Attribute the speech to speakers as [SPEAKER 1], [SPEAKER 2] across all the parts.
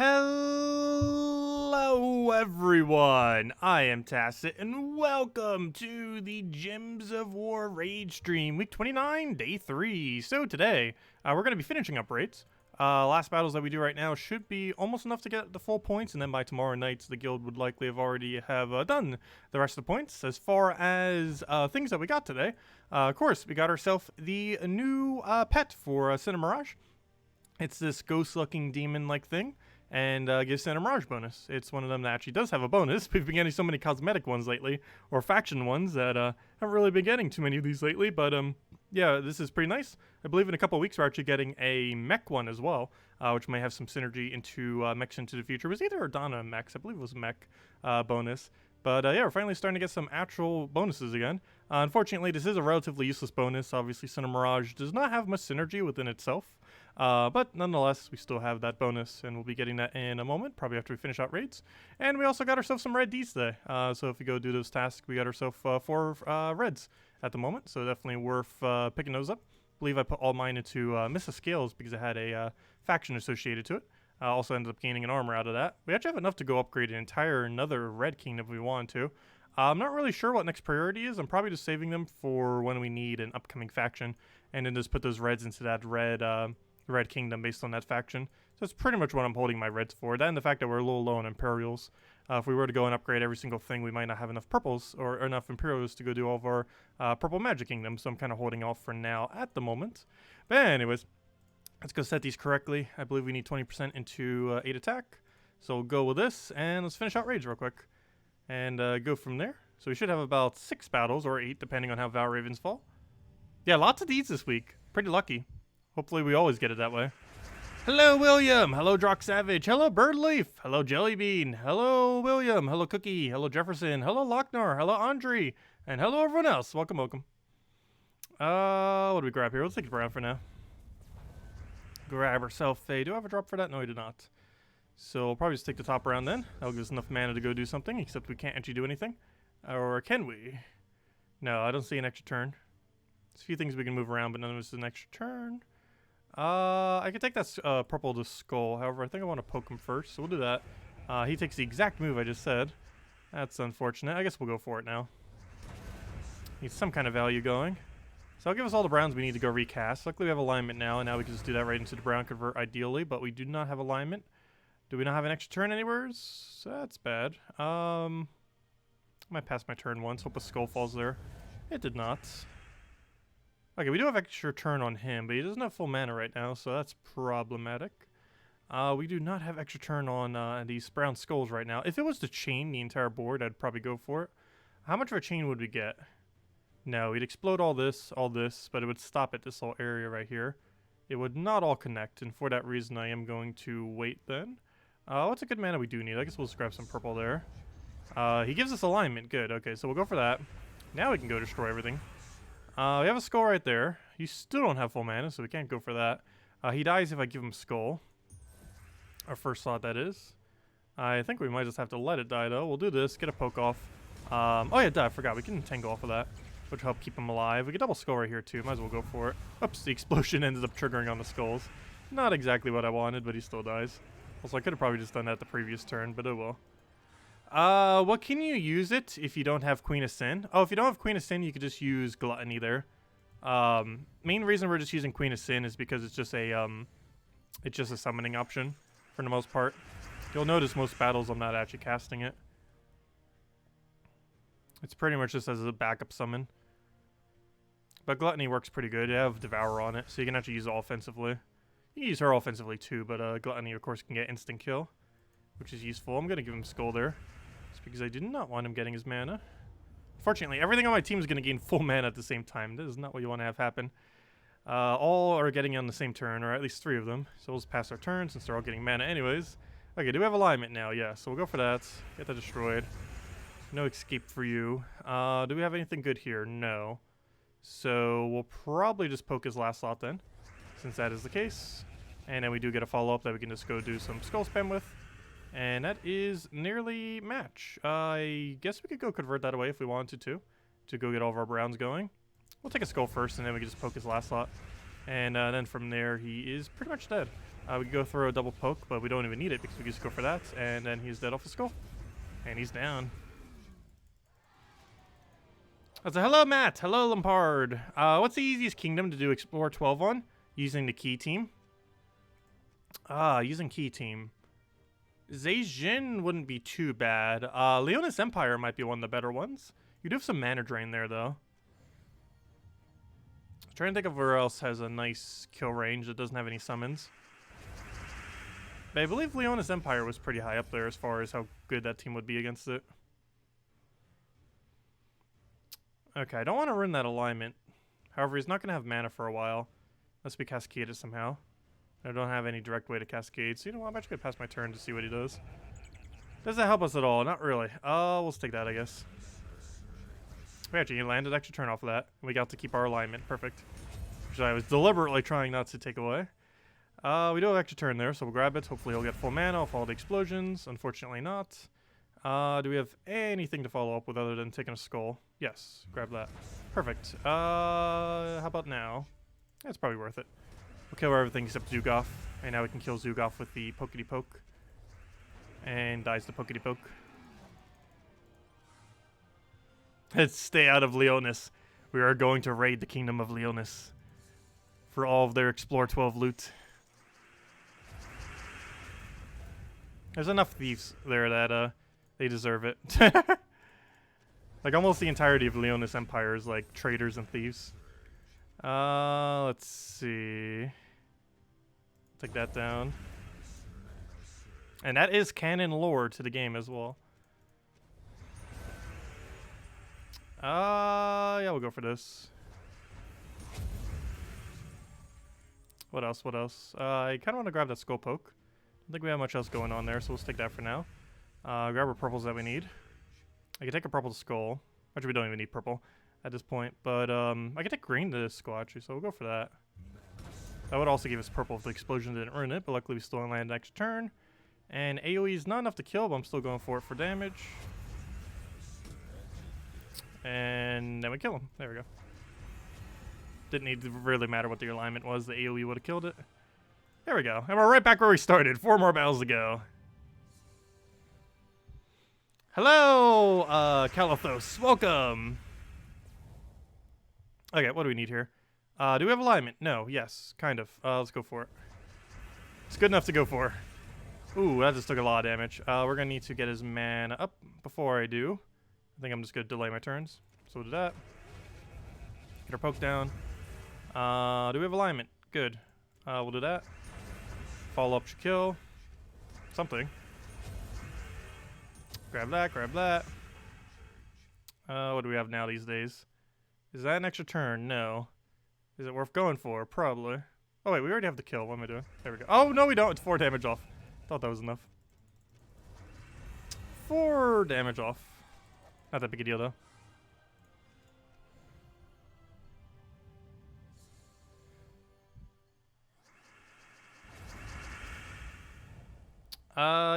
[SPEAKER 1] Hello everyone, I am Tacet and welcome to the Gems of War raid stream, week 29, day 3. So today, we're going to be finishing up raids. Last battles that we do right now should be almost enough to get the full points, and then by tomorrow night the guild would likely have already done the rest of the points. As far as things that we got today, of course, we got ourselves the new pet for Miraj. It's this ghost-looking demon-like thing, and gives Miraj bonus. It's one of them that actually does have a bonus. We've been getting so many cosmetic ones lately, or faction ones, that haven't really been getting too many of these lately, but yeah, this is pretty nice. I believe in a couple of weeks we're actually getting a mech one as well, which may have some synergy into mechs into the future. It was either Adana mechs, I believe it was mech bonus. But yeah, we're finally starting to get some actual bonuses again. Unfortunately, this is a relatively useless bonus. Obviously, Miraj does not have much synergy within itself. But nonetheless, we still have that bonus, and we'll be getting that in a moment, probably after we finish out raids. And we also got ourselves some red Ds today. So if we go do those tasks, we got ourselves 4 reds at the moment. So definitely worth picking those up. I believe I put all mine into Miss Scales because it had a faction associated to it. Also ended up gaining an armor out of that. We actually have enough to go upgrade another red kingdom if we want to. I'm not really sure what next priority is. I'm probably just saving them for when we need an upcoming faction, and then just put those reds into that red kingdom based on that faction. So that's pretty much what I'm holding my reds for. That and the fact that we're a little low on Imperials. If we were to go and upgrade every single thing, we might not have enough purples or enough Imperials to go do all of our purple magic kingdoms. So I'm kind of holding off for now at the moment. But anyways, let's go set these correctly. I believe we need 20% into 8 attack. So we'll go with this, and let's finish out raids real quick. And go from there. So we should have about 6 battles, or 8, depending on how Val Ravens fall. Yeah, lots of these this week. Pretty lucky. Hopefully we always get it that way. Hello, William. Hello, Drock Savage. Hello, Birdleaf. Hello, Jellybean. Hello, William. Hello, Cookie. Hello, Jefferson. Hello, Lochnar. Hello, Andre. And hello, everyone else. Welcome, welcome. What do we grab here? Let's take a grab for now. Grab ourselves a... Do I have a drop for that? No, I do not. So we'll probably just take the top round then. That'll give us enough mana to go do something, except we can't actually do anything. Or can we? No, I don't see an extra turn. There's a few things we can move around, but none of us is an extra turn. I can take that purple to skull. However, I think I want to poke him first, so we'll do that. He takes the exact move I just said. That's unfortunate. I guess we'll go for it now. Need some kind of value going. So I'll give us all the browns we need to go recast. Luckily we have alignment now, and now we can just do that right into the brown convert ideally, but we do not have alignment. Do we not have an extra turn anywhere? So that's bad. I might pass my turn once. Hope a skull falls there. It did not. Okay, we do have extra turn on him, but he doesn't have full mana right now, so that's problematic. We do not have extra turn on these brown skulls right now. If it was to chain the entire board, I'd probably go for it. How much of a chain would we get? No, we'd explode all this, but it would stop at this whole area right here. It would not all connect, and for that reason, I am going to wait then. What's a good mana we do need? I guess we'll just grab some purple there. He gives us alignment. Good. Okay, so we'll go for that. Now we can go destroy everything. We have a skull right there. You still don't have full mana, so we can't go for that. He dies if I give him skull. Our first slot, that is. I think we might just have to let it die, though. We'll do this. Get a poke off. Oh, yeah, I forgot. We can tangle off of that, which will help keep him alive. We can double skull right here, too. Might as well go for it. Oops, the explosion ended up triggering on the skulls. Not exactly what I wanted, but he still dies. Also, I could have probably just done that the previous turn, but oh well. What can you use it if you don't have Queen of Sin? Oh, if you don't have Queen of Sin, you could just use Gluttony there. Main reason we're just using Queen of Sin is because it's just a summoning option for the most part. You'll notice most battles I'm not actually casting it. It's pretty much just as a backup summon. But Gluttony works pretty good. You have Devour on it, so you can actually use it offensively. You can use her offensively too, but Gluttony, of course, can get instant kill, which is useful. I'm going to give him Skull there, just because I did not want him getting his mana. Fortunately, everything on my team is going to gain full mana at the same time. This is not what you want to have happen. All are getting on the same turn, or at least 3 of them. So we'll just pass our turn since they're all getting mana anyways. Okay, do we have alignment now? Yeah, so we'll go for that. Get that destroyed. No escape for you. Do we have anything good here? No. So we'll probably just poke his last slot then, since that is the case. And then we do get a follow-up that we can just go do some skull spam with. And that is nearly match. I guess we could go convert that away if we wanted to go get all of our browns going. We'll take a skull first, and then we can just poke his last slot. And then from there, he is pretty much dead. We could go throw a double poke, but we don't even need it because we just go for that. And then he's dead off the skull. And he's down. I said, hello, Matt. Hello, Lampard. What's the easiest kingdom to do Explore 12 on? Using the key team. Using key team. Zhejian wouldn't be too bad. Leonis Empire might be one of the better ones. You do have some mana drain there, though. I'm trying to think of where else has a nice kill range that doesn't have any summons. But I believe Leonis Empire was pretty high up there as far as how good that team would be against it. Okay, I don't want to ruin that alignment. However, he's not going to have mana for a while. Unless we cascade it somehow. I don't have any direct way to cascade, so you know what? I'm actually going to pass my turn to see what he does. Does that help us at all? Not really. We'll take that, I guess. We actually landed extra turn off of that. And we got to keep our alignment. Perfect. Which I was deliberately trying not to take away. We do have extra turn there, so we'll grab it. Hopefully he'll get full mana off all the explosions. Unfortunately not. Do we have anything to follow up with other than taking a skull? Yes. Grab that. Perfect. How about now? That's probably worth it. We'll kill everything except Zugoff. And now we can kill Zugoff with the Pokety Poke. And dies the Pokety Poke. Let's stay out of Leonis. We are going to raid the Kingdom of Leonis. For all of their Explore 12 loot. There's enough thieves there that they deserve it. Like almost the entirety of Leonis Empire is like traders and thieves. Let's see. Take that down. And that is canon lore to the game as well. Yeah, we'll go for this. What else? What else? I kind of want to grab that skull poke. I don't think we have much else going on there, so let's take that for now. Grab our purples that we need. I can take a purple to skull. Actually, we don't even need purple at this point, but I can take green to skull actually, so we'll go for that. That would also give us purple if the explosion didn't ruin it, but luckily we still land next turn. And AoE is not enough to kill, but I'm still going for it for damage. And then we kill him. There we go. Didn't need to really matter what the alignment was. The AoE would have killed it. There we go. And we're right back where we started. 4 more battles to go. Hello, Calathos. Welcome. Okay, what do we need here? Do we have alignment? No. Yes. Kind of. Let's go for it. It's good enough to go for. Ooh, that just took a lot of damage. We're going to need to get his mana up. Before I do, I think I'm just going to delay my turns. So we'll do that. Get our poke down. Do we have alignment? Good. We'll do that. Follow up should kill. Something. Grab that, grab that. What do we have now these days? Is that an extra turn? No. Is it worth going for? Probably. Oh wait, we already have the kill. What am I doing? There we go. Oh no, we don't. It's 4 damage off. Thought that was enough. 4 damage off. Not that big a deal though.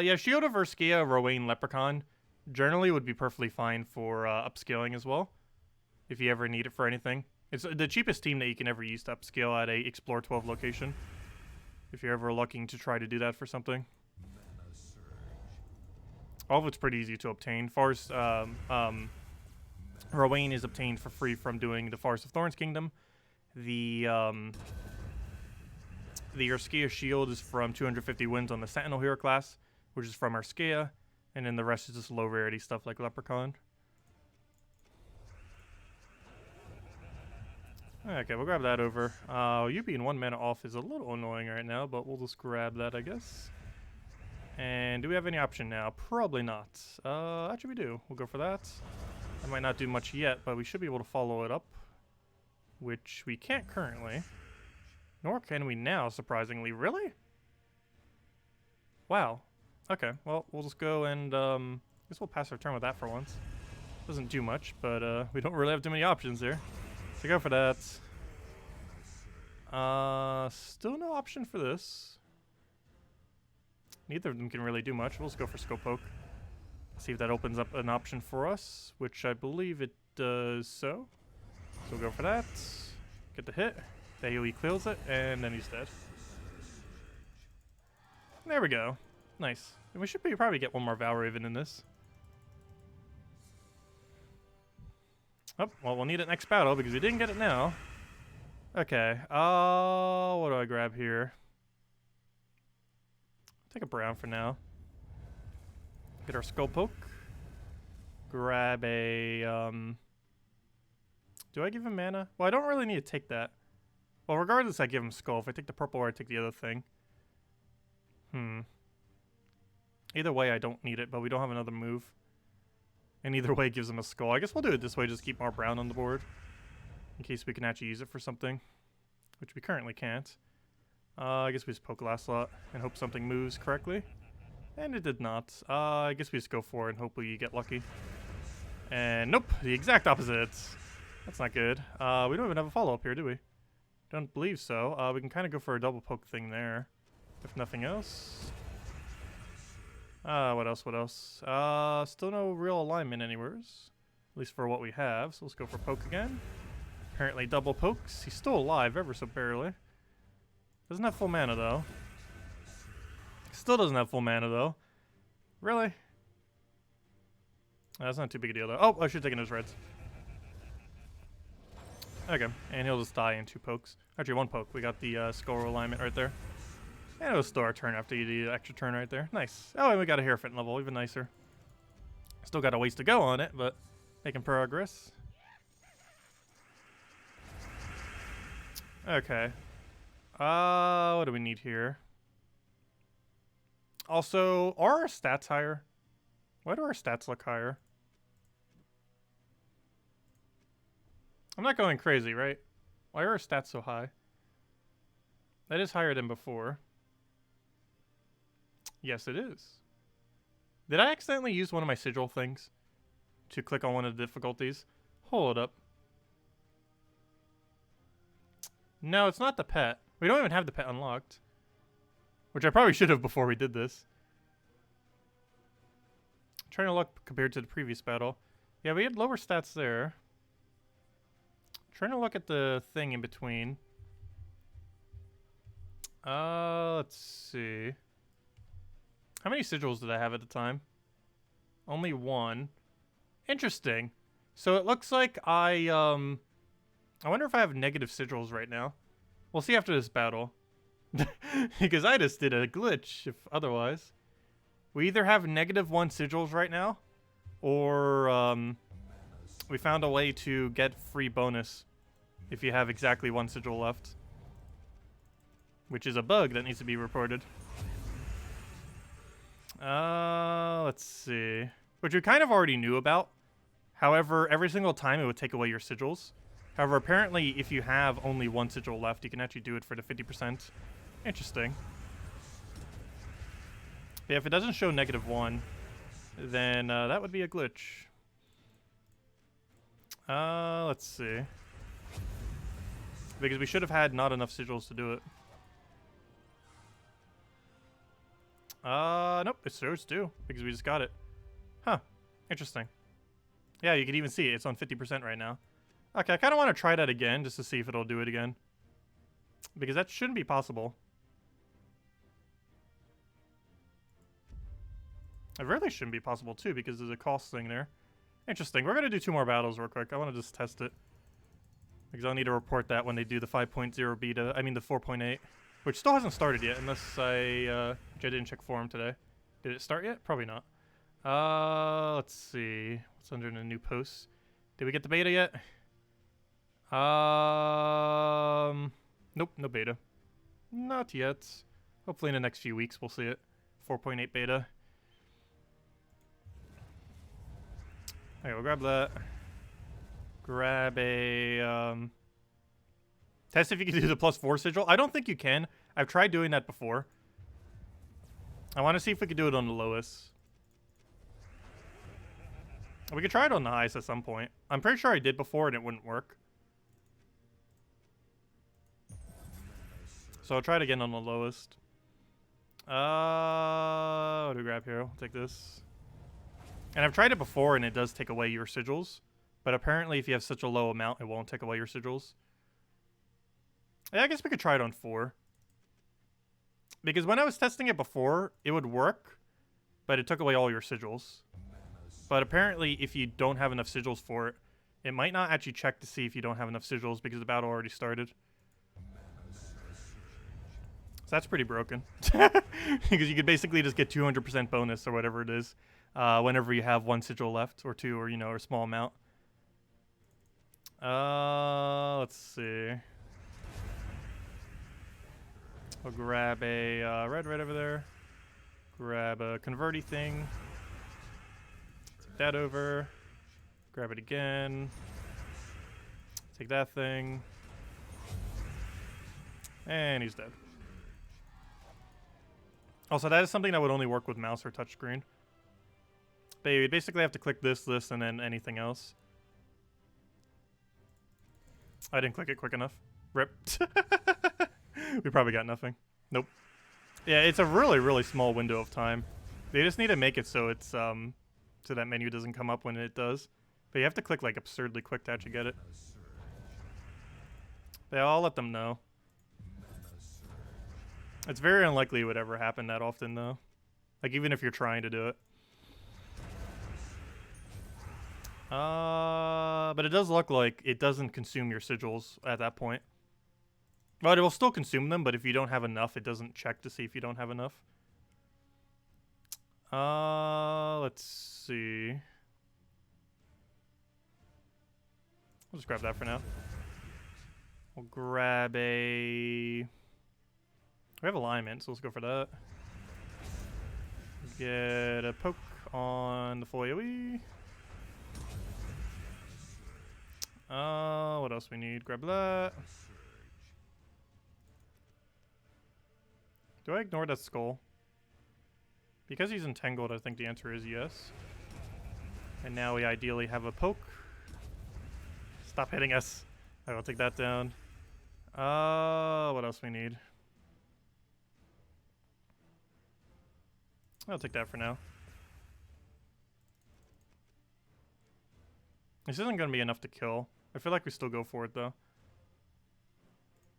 [SPEAKER 1] Yeah, Shiota Verskia, Rowan Leprechaun generally would be perfectly fine for upscaling as well. If you ever need it for anything. It's the cheapest team that you can ever use to upscale at a Explore 12 location. If you're ever looking to try to do that for something. All of it's pretty easy to obtain. Forest, Rowan is obtained for free from doing the Forest of Thorns Kingdom. The Urskia Shield is from 250 wins on the Sentinel Hero class, which is from Urskia, and then the rest is just low rarity stuff like Leprechaun. Okay, we'll grab that over. You being 1 mana off is a little annoying right now, but we'll just grab that, I guess. And do we have any option now? Probably not. Actually we do. We'll go for that. I might not do much yet, but we should be able to follow it up, which we can't currently. Nor can we now, surprisingly. Really? Wow. Okay, well, we'll just go and, I guess we'll pass our turn with that for once. Doesn't do much, but, we don't really have too many options here. So go for that. Still no option for this. Neither of them can really do much. We'll just go for Scope Poke. See if that opens up an option for us, which I believe it does so. So we'll go for that. Get the hit. The AoE kills it, and then he's dead. There we go. Nice. And we should probably get one more Valraven in this. Oh, well, we'll need it next battle because we didn't get it now. Okay. What do I grab here? Take a brown for now. Get our skull poke. Grab a, do I give him mana? Well, I don't really need to take that. Well, regardless, I give him skull. If I take the purple or I take the other thing. Either way, I don't need it, but we don't have another move. And either way, it gives him a skull. I guess we'll do it this way, just keep more brown on the board. In case we can actually use it for something. Which we currently can't. I guess we just poke last slot and hope something moves correctly. And it did not. I guess we just go for it and hopefully you get lucky. And nope, the exact opposite. That's not good. We don't even have a follow-up here, do we? Don't believe so. We can kind of go for a double poke thing there. If nothing else. What else? What else? Still no real alignment anywheres. At least for what we have. So let's go for poke again. Apparently double pokes. He's still alive ever so barely. Doesn't have full mana though. Still doesn't have full mana though. Really? That's not too big a deal though. Oh, I should have taken those reds. Okay, and he'll just die in 2 pokes. Actually, 1 poke. We got the skull alignment right there. And it'll still our turn after you do the extra turn right there. Nice. Oh, and we got a Hierophant level, even nicer. Still got a ways to go on it, but making progress. Okay. What do we need here? Also, are our stats higher? Why do our stats look higher? I'm not going crazy, right? Why are our stats so high? That is higher than before. Yes, it is. Did I accidentally use one of my sigil things to click on one of the difficulties? Hold up. No, it's not the pet. We don't even have the pet unlocked. Which I probably should have before we did this. I'm trying to look compared to the previous battle. Yeah, we had lower stats there. Trying to look at the thing in between. Let's see. How many sigils did I have at the time? Only 1. Interesting. So it looks like I wonder if I have negative sigils right now. We'll see after this battle. Because I just did a glitch, if otherwise. We either have -1 sigils right now, or we found a way to get free bonus if you have exactly 1 sigil left. Which is a bug that needs to be reported. Let's see. Which we kind of already knew about. However, every single time it would take away your sigils. However, apparently if you have only 1 sigil left, you can actually do it for the 50%. Interesting. Yeah, if it doesn't show -1, then that would be a glitch. Let's see. Because we should have had not enough sigils to do it. Nope, it shows too, because we just got it. Huh, interesting. Yeah, you can even see it. It's on 50% right now. Okay, I kind of want to try that again, just to see if it'll do it again. Because that shouldn't be possible. It really shouldn't be possible, too, because there's a cost thing there. Interesting. We're going to do 2 more battles real quick. I want to just test it. Because I'll need to report that when they do the 5.0 beta. I mean, the 4.8. Which still hasn't started yet, unless I didn't check forum today. Did it start yet? Probably not. Let's see. What's under the new posts? Did we get the beta yet? Nope, no beta. Not yet. Hopefully in the next few weeks we'll see it. 4.8 beta. Okay, we'll grab that. Grab a, test if you can do the +4 sigil. I don't think you can. I've tried doing that before. I want to see if we could do it on the lowest. We could try it on the highest at some point. I'm pretty sure I did before and it wouldn't work. So I'll try it again on the lowest. What do we grab here? I'll take this. And I've tried it before and it does take away your sigils. But apparently if you have such a low amount, it won't take away your sigils. Yeah, I guess we could try it on 4. Because when I was testing it before, it would work, but it took away all your sigils. But apparently, if you don't have enough sigils for it, it might not actually check to see if you don't have enough sigils because the battle already started. So that's pretty broken. Because you could basically just get 200% bonus or whatever it is whenever you have one sigil left or two or, you know, a small amount. Let's see. I'll grab a red right over there. Grab a converty thing. Take that over. Grab it again. Take that thing. And he's dead. Also, that is something that would only work with mouse or touchscreen. But you basically have to click this, and then anything else. I didn't click it quick enough. Rip. We probably got nothing. Nope. Yeah, it's a really, really small window of time. They just need to make it so it's so that menu doesn't come up when it does. But you have to click like absurdly quick to actually get it. Yeah, I'll let them know. It's very unlikely it would ever happen that often though. Like even if you're trying to do it. But it does look like it doesn't consume your sigils at that point. But it will still consume them, but if you don't have enough, it doesn't check to see if you don't have enough. Let's see. I'll just grab that for now. We'll grab a... We have alignment, so let's go for that. Get a poke on the full AoE. What else we need? Grab that. Do I ignore that skull? Because he's entangled, I think the answer is yes. And now we ideally have a poke. Stop hitting us. I will take that down. What else we need? I'll take that for now. This isn't going to be enough to kill. I feel like we still go for it, though.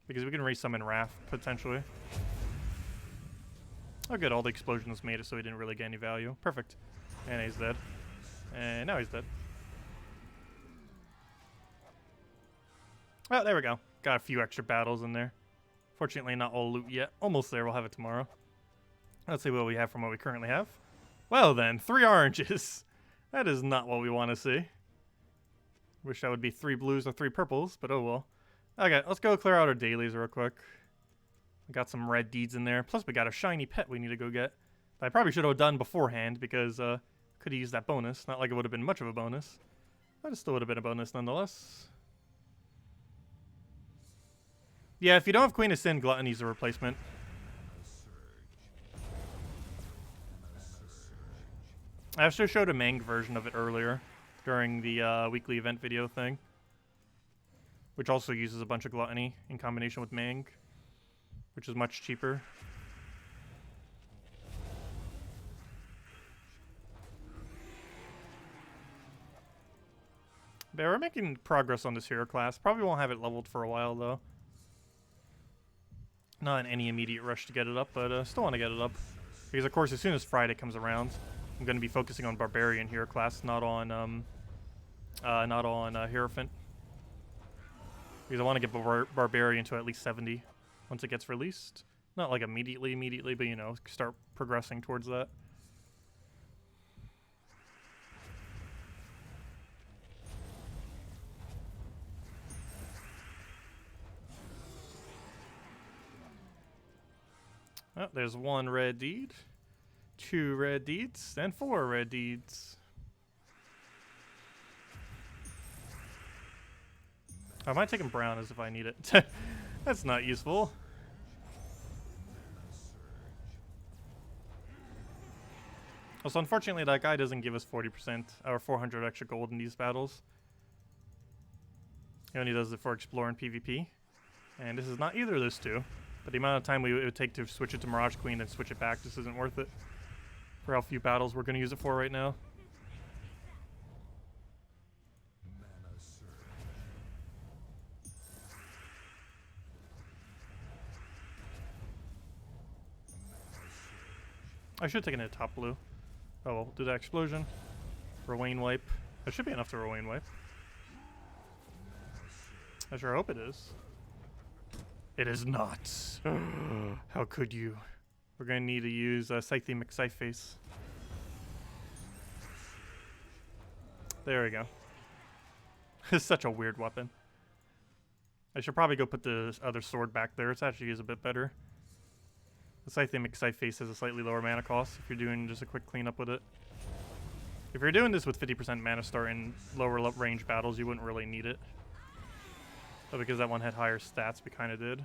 [SPEAKER 1] Because we can resummon Wrath, potentially. Oh, good. All the explosions made it so he didn't really get any value. Perfect. And he's dead. And now he's dead. Oh, there we go. Got a few extra battles in there. Fortunately, not all loot yet. Almost there. We'll have it tomorrow. Let's see what we have from what we currently have. Well, then. 3 oranges. That is not what we want to see. Wish that would be 3 blues or 3 purples, but oh well. Okay, let's go clear out our dailies real quick. We got some red deeds in there. Plus, we got a shiny pet we need to go get. That I probably should have done beforehand because could have used that bonus. Not like it would have been much of a bonus, but it still would have been a bonus nonetheless. Yeah, if you don't have Queen of Sin, Gluttony's a replacement. I actually showed a Mang version of it earlier during the weekly event video thing, which also uses a bunch of Gluttony in combination with Mang, which is much cheaper. But we're making progress on this hero class. Probably won't have it leveled for a while, though. Not in any immediate rush to get it up, but still want to get it up. Because, of course, as soon as Friday comes around, I'm going to be focusing on Barbarian hero class, not on Hierophant. Because I want to get Barbarian to at least 70 once it gets released. Not like immediately, but, you know, start progressing towards that. Oh, there's 1 red deed, 2 red deeds, and 4 red deeds. I might take him brown as if I need it. That's not useful. Also, unfortunately, that guy doesn't give us 40% or 400 extra gold in these battles. He only does it for Explore and PvP. And this is not either of those two. But the amount of time it would take to switch it to Mirage Queen and switch it back just isn't worth it. For how few battles we're going to use it for right now. I should have taken it top blue. Oh well, do that explosion. Rowain wipe. That should be enough to Rowain wipe. I sure hope it is. It is not. How could you? We're gonna need to use Scythe McScypheface. There we go. It's such a weird weapon. I should probably go put the other sword back there. It's actually is a bit better. The Scythe McScypheface has a slightly lower mana cost if you're doing just a quick cleanup with it. If you're doing this with 50% mana start in lower range battles, you wouldn't really need it. But because that one had higher stats, we kind of did.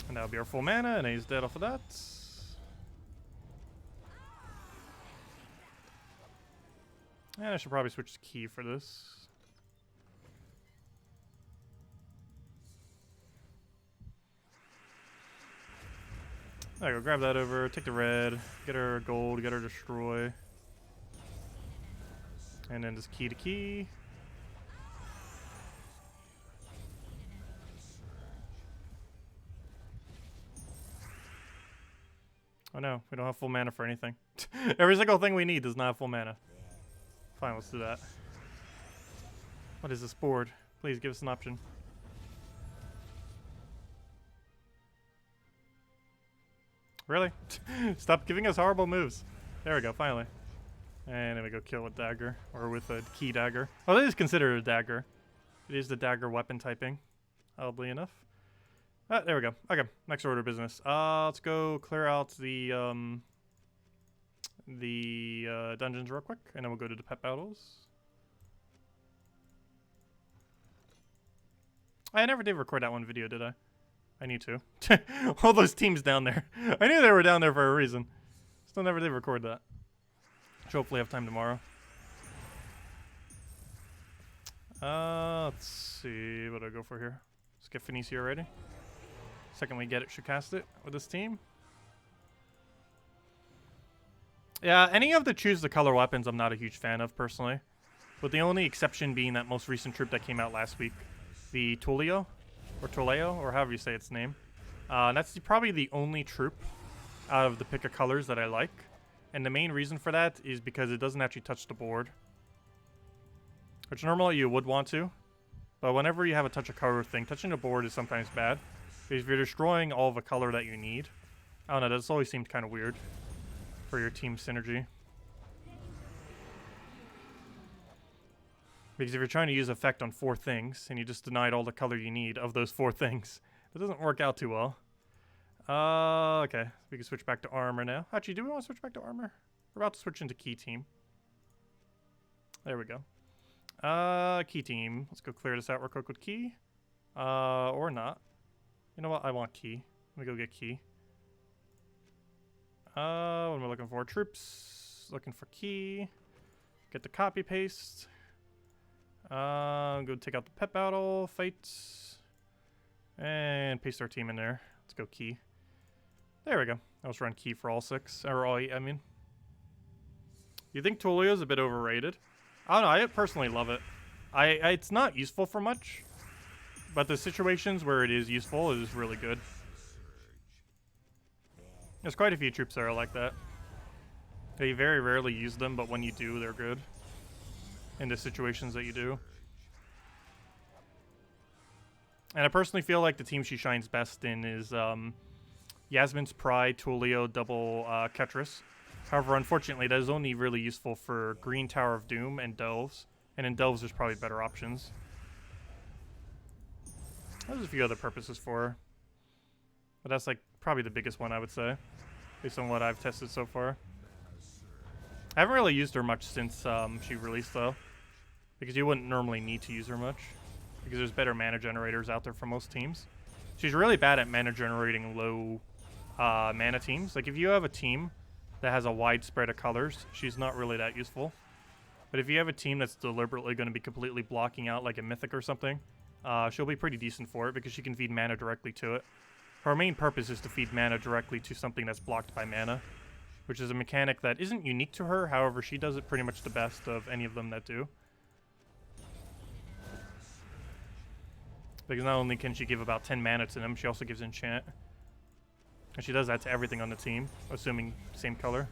[SPEAKER 1] And that'll be our full mana, and he's dead off of that. And I should probably switch to key for this. There you go, grab that over, take the red, get her gold, get her destroy. And then just key to key. Oh no, we don't have full mana for anything. Every single thing we need does not have full mana. Fine, let's do that. What is this board? Please give us an option. Really? Stop giving us horrible moves. There we go, finally. And then we go kill with dagger, or with a key dagger. Oh, that is considered a dagger. It is the dagger weapon typing, oddly enough. There we go. Okay, next order of business. Let's go clear out the dungeons real quick, and then we'll go to the pet battles. I never did record that one video, did I? I need to. All those teams down there. I knew they were down there for a reason. Still never did record that. Should hopefully have time tomorrow. Let's see. What do I go for here? Let's get Phoenicia ready. Second we get it, should cast it with this team. Yeah, any of the choose the color weapons I'm not a huge fan of personally. With the only exception being that most recent troop that came out last week. The Tulio. Or Toleo, or however you say its name. That's probably the only troop out of the pick of colors that I like. And the main reason for that is because it doesn't actually touch the board. Which normally you would want to. But whenever you have a touch of color thing, touching the board is sometimes bad. Because if you're destroying all of a color that you need, I don't know, that's always seemed kind of weird for your team synergy. Because if you're trying to use effect on 4 things, and you just denied all the color you need of those 4 things, that doesn't work out too well. Okay. We can switch back to armor now. Actually, do we want to switch back to armor? We're about to switch into key team. There we go. Key team. Let's go clear this out real quick with key. Or not. You know what? I want key. Let me go get key. What am I looking for? Troops. Looking for key. Get the copy paste. Go take out the pet battle, fight, and paste our team in there. Let's go key. There we go. Let's run key for all 6, or all 8, I mean. You think Tulio's a bit overrated? I don't know, I personally love it. It's not useful for much, but the situations where it is useful is really good. There's quite a few troops that are like that. They very rarely use them, but when you do, they're good. In the situations that you do. And I personally feel like the team she shines best in is Yasmin's Pride, Tulio, double Ketris. However, unfortunately, that is only really useful for Green Tower of Doom and Delves. And in Delves, there's probably better options. There's a few other purposes for her. But that's like probably the biggest one, I would say. Based on what I've tested so far. I haven't really used her much since she released, though. Because you wouldn't normally need to use her much. Because there's better mana generators out there for most teams. She's really bad at mana generating low mana teams. Like if you have a team that has a wide spread of colors, she's not really that useful. But if you have a team that's deliberately going to be completely blocking out like a Mythic or something, she'll be pretty decent for it because she can feed mana directly to it. Her main purpose is to feed mana directly to something that's blocked by mana, which is a mechanic that isn't unique to her. However, she does it pretty much the best of any of them that do. Because not only can she give about 10 mana to them, she also gives enchant. And she does that to everything on the team, assuming same color.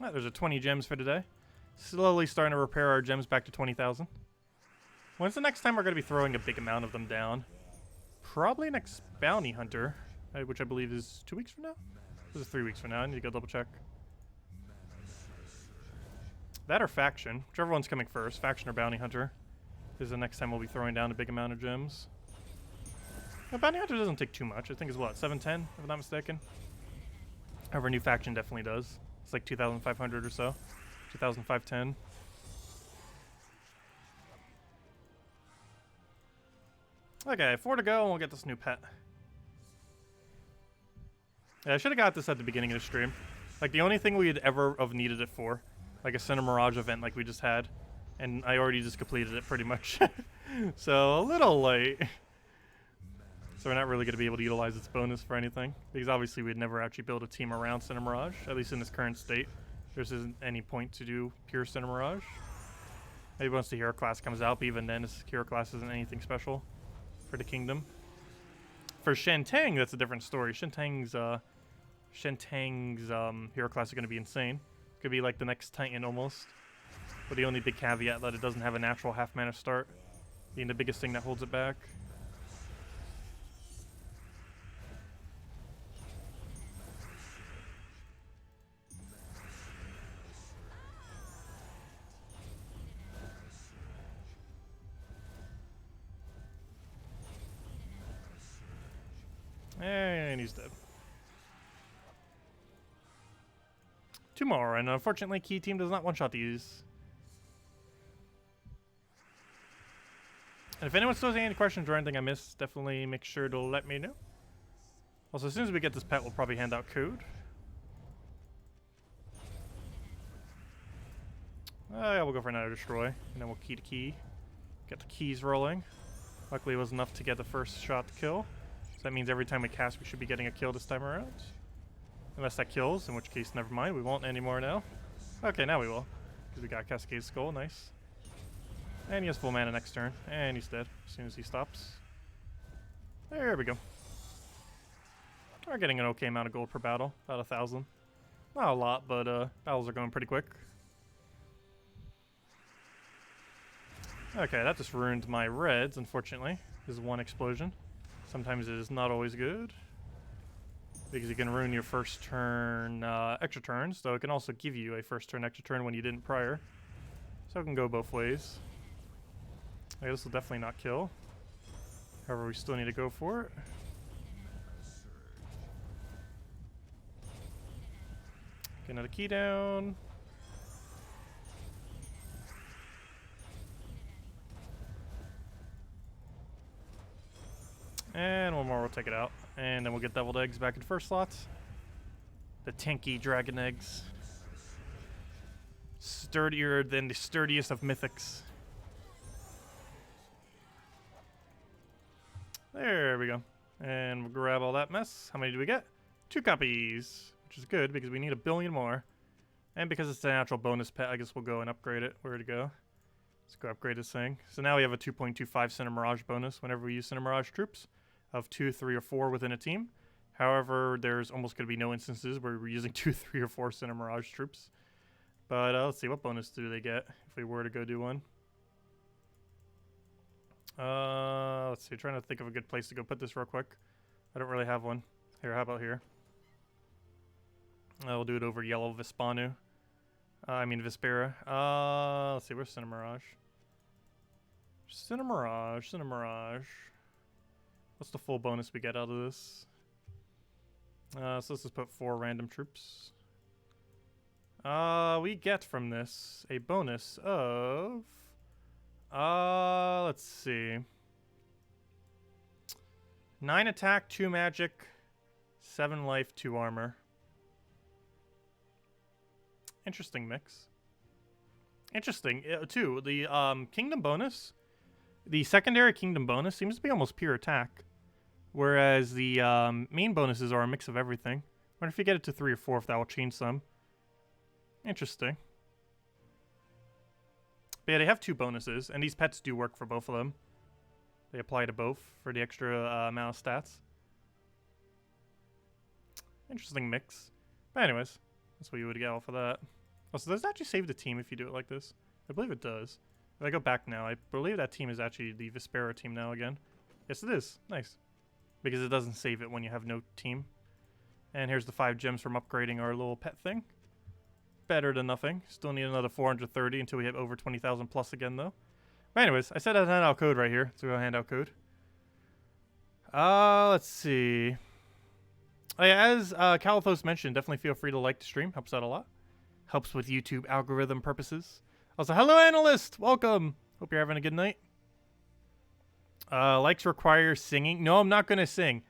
[SPEAKER 1] There's a 20 gems for today. Slowly starting to repair our gems back to 20,000. When's the next time we're going to be throwing a big amount of them down? Probably next Bounty Hunter, which I believe is 2 weeks from now? This is 3 weeks from now. I need to go double check. That or Faction, whichever one's coming first. Faction or Bounty Hunter is the next time we'll be throwing down a big amount of gems. Now, Bounty Hunter doesn't take too much. I think it's what, 710, if I'm not mistaken? However, new Faction definitely does. It's like 2,500 or so. 2,510. Okay, 4 to go and we'll get this new pet. Yeah, I should have got this at the beginning of the stream. Like, the only thing we had ever have needed it for. Like a Cinder Mirage event like we just had. And I already just completed it pretty much. So, a little late. So we're not really going to be able to utilize its bonus for anything. Because obviously we'd never actually build a team around Cinder Mirage. At least in its current state. There isn't any point to do pure Cinder Mirage. Maybe once the hero class comes out, but even then this hero class isn't anything special for the kingdom. For Shantang, that's a different story. Shantang's hero class is going to be insane. Could be like the next Titan almost. But the only big caveat that it doesn't have a natural half mana start. Being the biggest thing that holds it back. And he's dead. 2 more, and unfortunately Key Team does not one-shot these. And if anyone still has any questions or anything I missed, definitely make sure to let me know. Also, as soon as we get this pet, we'll probably hand out code. Yeah, we'll go for another destroy, and then we'll key to key. Get the keys rolling. Luckily it was enough to get the first shot to kill. So that means every time we cast, we should be getting a kill this time around. Unless that kills, in which case, never mind. We won't anymore now. Okay, now we will. Because we got Cascade Skull. Nice. And he has full mana next turn. And he's dead as soon as he stops. There we go. We're getting an okay amount of gold per battle. About 1,000. Not a lot, but battles are going pretty quick. Okay, that just ruined my reds, unfortunately. This is one explosion. Sometimes it is not always good. Because it can ruin your first turn extra turns, though it can also give you a first turn extra turn when you didn't prior. So it can go both ways. Okay, this will definitely not kill. However, we still need to go for it. Get another key down. And one more, we'll take it out. And then we'll get deviled eggs back in first slots. The tanky dragon eggs. Sturdier than the sturdiest of mythics. There we go. And we'll grab all that mess. How many do we get? 2 copies, which is good because we need 1 billion more. And because it's a natural bonus pet, I guess we'll go and upgrade it. Where to go? Let's go upgrade this thing. So now we have a 2.25 Cinder Mirage bonus whenever we use Cinder Mirage troops of 2, 3, or 4 within a team. However, there's almost going to be no instances where we're using 2, 3, or 4 Cinder Mirage troops. But let's see, what bonus do they get if we were to go do one? Let's see, trying to think of a good place to go put this real quick. I don't really have one. Here, how about here? We'll do it over Yellow Vispanu. Vispera. Let's see, where's Cinder Mirage? Cinder Mirage, Cinder Mirage. What's the full bonus we get out of this? So let's just put 4 random troops. We get from this a bonus of... let's see. 9 attack, 2 magic, 7 life, 2 armor. Interesting mix. Interesting, too. The kingdom bonus, the secondary kingdom bonus seems to be almost pure attack. Whereas the main bonuses are a mix of everything. I wonder if you get it to 3 or 4 if that will change some. Interesting. But yeah, they have 2 bonuses, and these pets do work for both of them. They apply to both for the extra amount of stats. Interesting mix. But anyways, that's what you would get off of that. Also, does it actually save the team if you do it like this? I believe it does. If I go back now, I believe that team is actually the Vespera team now again. Yes, it is. Nice. Because it doesn't save it when you have no team. And here's the 5 gems from upgrading our little pet thing. Better than nothing. Still need another 430 until we hit over 20,000 plus again, though. But anyways, I said I'd hand out code right here. So we'll hand out code. Let's see. Oh, yeah, as Calathos mentioned, definitely feel free to like the stream. Helps out a lot. Helps with YouTube algorithm purposes. Also, hello, analyst. Welcome. Hope you're having a good night. Likes require singing. No, I'm not going to sing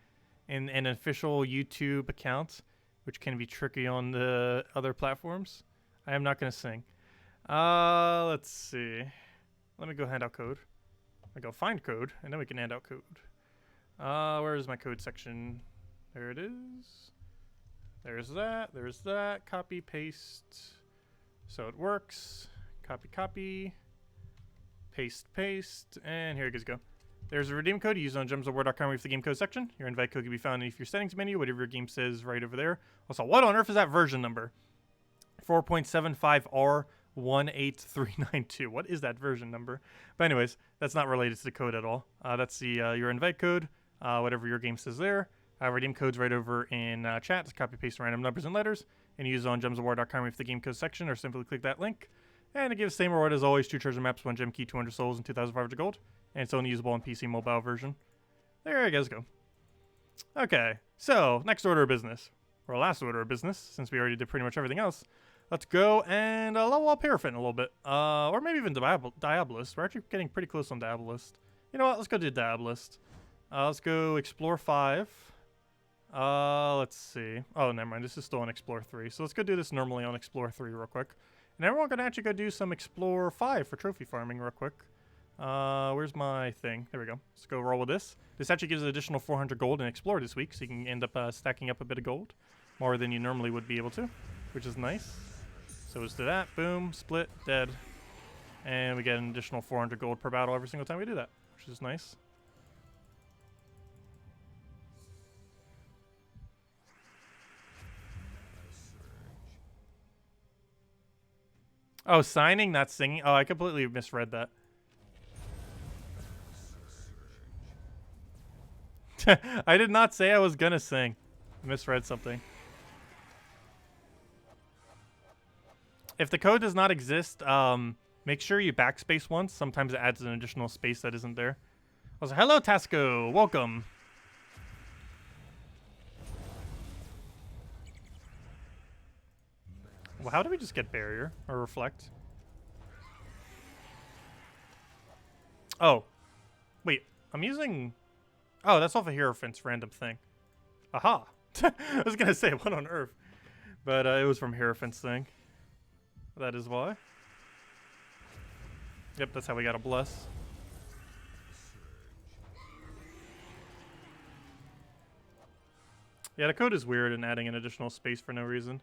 [SPEAKER 1] in an official YouTube account, which can be tricky on the other platforms. I am not going to sing. Let's see. Let me go hand out code. I go find code, and then we can hand out code. Where is my code section? There it is. There's that. There's that. Copy, paste. So it works. Copy, copy. Paste, paste. And here it go. There's a redeem code you use on gemsofwar.com with the game code section. Your invite code can be found in your settings menu, whatever your game says right over there. Also, what on earth is that version number? 4.75R18392. What is that version number? But anyways, that's not related to the code at all. That's the your invite code, whatever your game says there. Redeem code's right over in chat. Just copy paste random numbers and letters and use it on gemsofwar.com with the game code section, or simply click that link. And it gives the same reward as always: 2 treasure maps, 1 gem key, 200 souls, and 2,500 gold. And it's only usable on PC mobile version. There you guys go. Okay, so next order of business, or last order of business, since we already did pretty much everything else. Let's go and level up Paraffin a little bit, or maybe even Diabolist. We're actually getting pretty close on Diabolist. You know what? Let's go do Diabolist. Let's go Explore 5. Let's see. Oh, never mind. This is still on Explore 3. So let's go do this normally on Explore 3 real quick. And then we're going to actually go do some Explore 5 for trophy farming real quick. Where's my thing? There we go. Let's go roll with this. This actually gives an additional 400 gold in Explore this week, so you can end up stacking up a bit of gold. More than you normally would be able to, which is nice. So let's do that. Boom. Split. Dead. And we get an additional 400 gold per battle every single time we do that, which is nice. Oh, signing, not singing? Oh, I completely misread that. I did not say I was gonna sing. I misread something. If the code does not exist, make sure you backspace once. Sometimes it adds an additional space that isn't there. Also, hello, Tasco. Welcome. Well, how do we just get barrier or reflect? Oh, wait. I'm using. Oh, that's off a Hierophant's random thing. Aha. I was gonna say what on earth, but it was from Hierophant's thing. That is why. Yep, that's how we got a bless. Yeah, the code is weird and adding an additional space for no reason.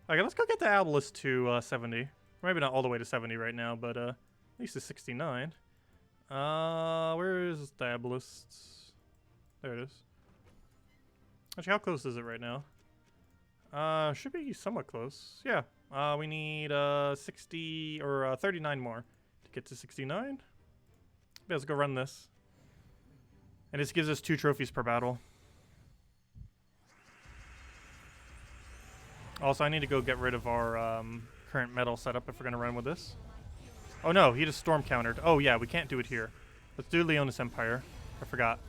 [SPEAKER 1] Okay, let's go get the Abelist to 70. Maybe not all the way to 70 right now, but at least to 69. Where is the Abelist? There it is. Actually, how close is it right now? Should be somewhat close. Yeah. We need 60 or 39 more to get to 69. Okay, let's go run this. And this gives us 2 trophies per battle. Also, I need to go get rid of our current metal setup if we're going to run with this. Oh no, he just storm countered. Oh yeah, we can't do it here. Let's do Leonis Empire. I forgot.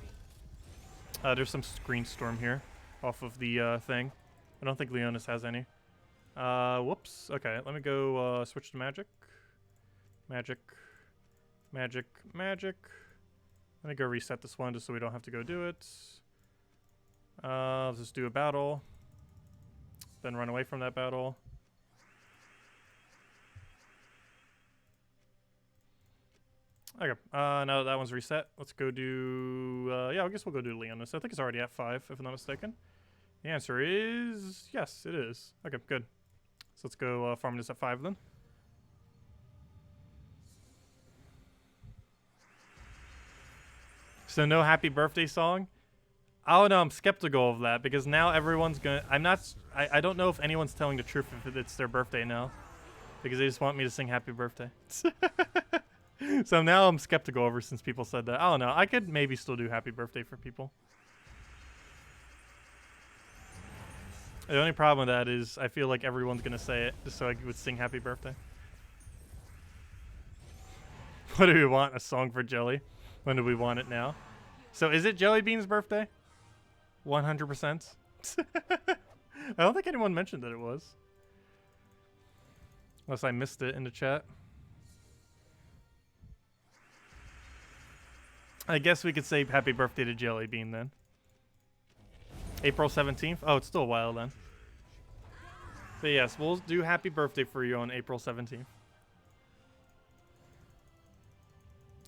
[SPEAKER 1] There's some screen storm here off of the thing. I don't think Leonis has any. Whoops. Okay, let me go switch to magic. Magic. Magic. Magic. Let me go reset this one just so we don't have to go do it. Let's just do a battle. Then run away from that battle. Okay, now that that one's reset, let's go do, yeah, I guess we'll go do Leonis. I think it's already at 5, if I'm not mistaken. The answer is, yes, it is. Okay, good. So let's go farm this at 5 then. So no happy birthday song? I don't know, I'm skeptical of that because now everyone's gonna... I don't know if anyone's telling the truth if it's their birthday now. Because they just want me to sing happy birthday. So now I'm skeptical ever since people said that. I don't know, I could maybe still do happy birthday for people. The only problem with that is I feel like everyone's gonna say it just so I would sing happy birthday. What do we want? A song for Jelly? When do we want it now? So is it Jelly Bean's birthday? 100%? I don't think anyone mentioned that it was. Unless I missed it in the chat. I guess we could say happy birthday to Jelly Bean then. April 17th? Oh, it's still a while then. But yes, we'll do happy birthday for you on April 17th.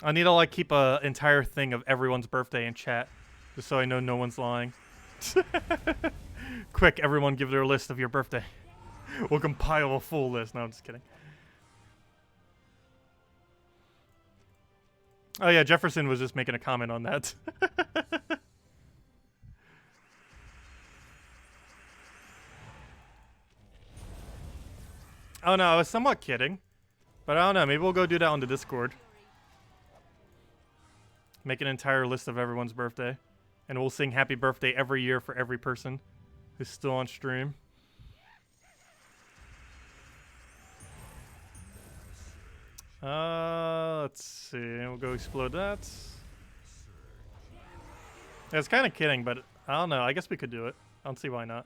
[SPEAKER 1] I need to like keep a entire thing of everyone's birthday in chat. Just so I know no one's lying. Quick, everyone give their list of your birthday. We'll compile a full list. No, I'm just kidding. Oh yeah, Jefferson was just making a comment on that. Oh no, I was somewhat kidding. But I don't know, maybe we'll go do that on the Discord. Make an entire list of everyone's birthday. And we'll sing happy birthday every year for every person who's still on stream. Let's see. We'll go explode that. Yeah, it's kind of kidding, but I don't know. I guess we could do it. I don't see why not.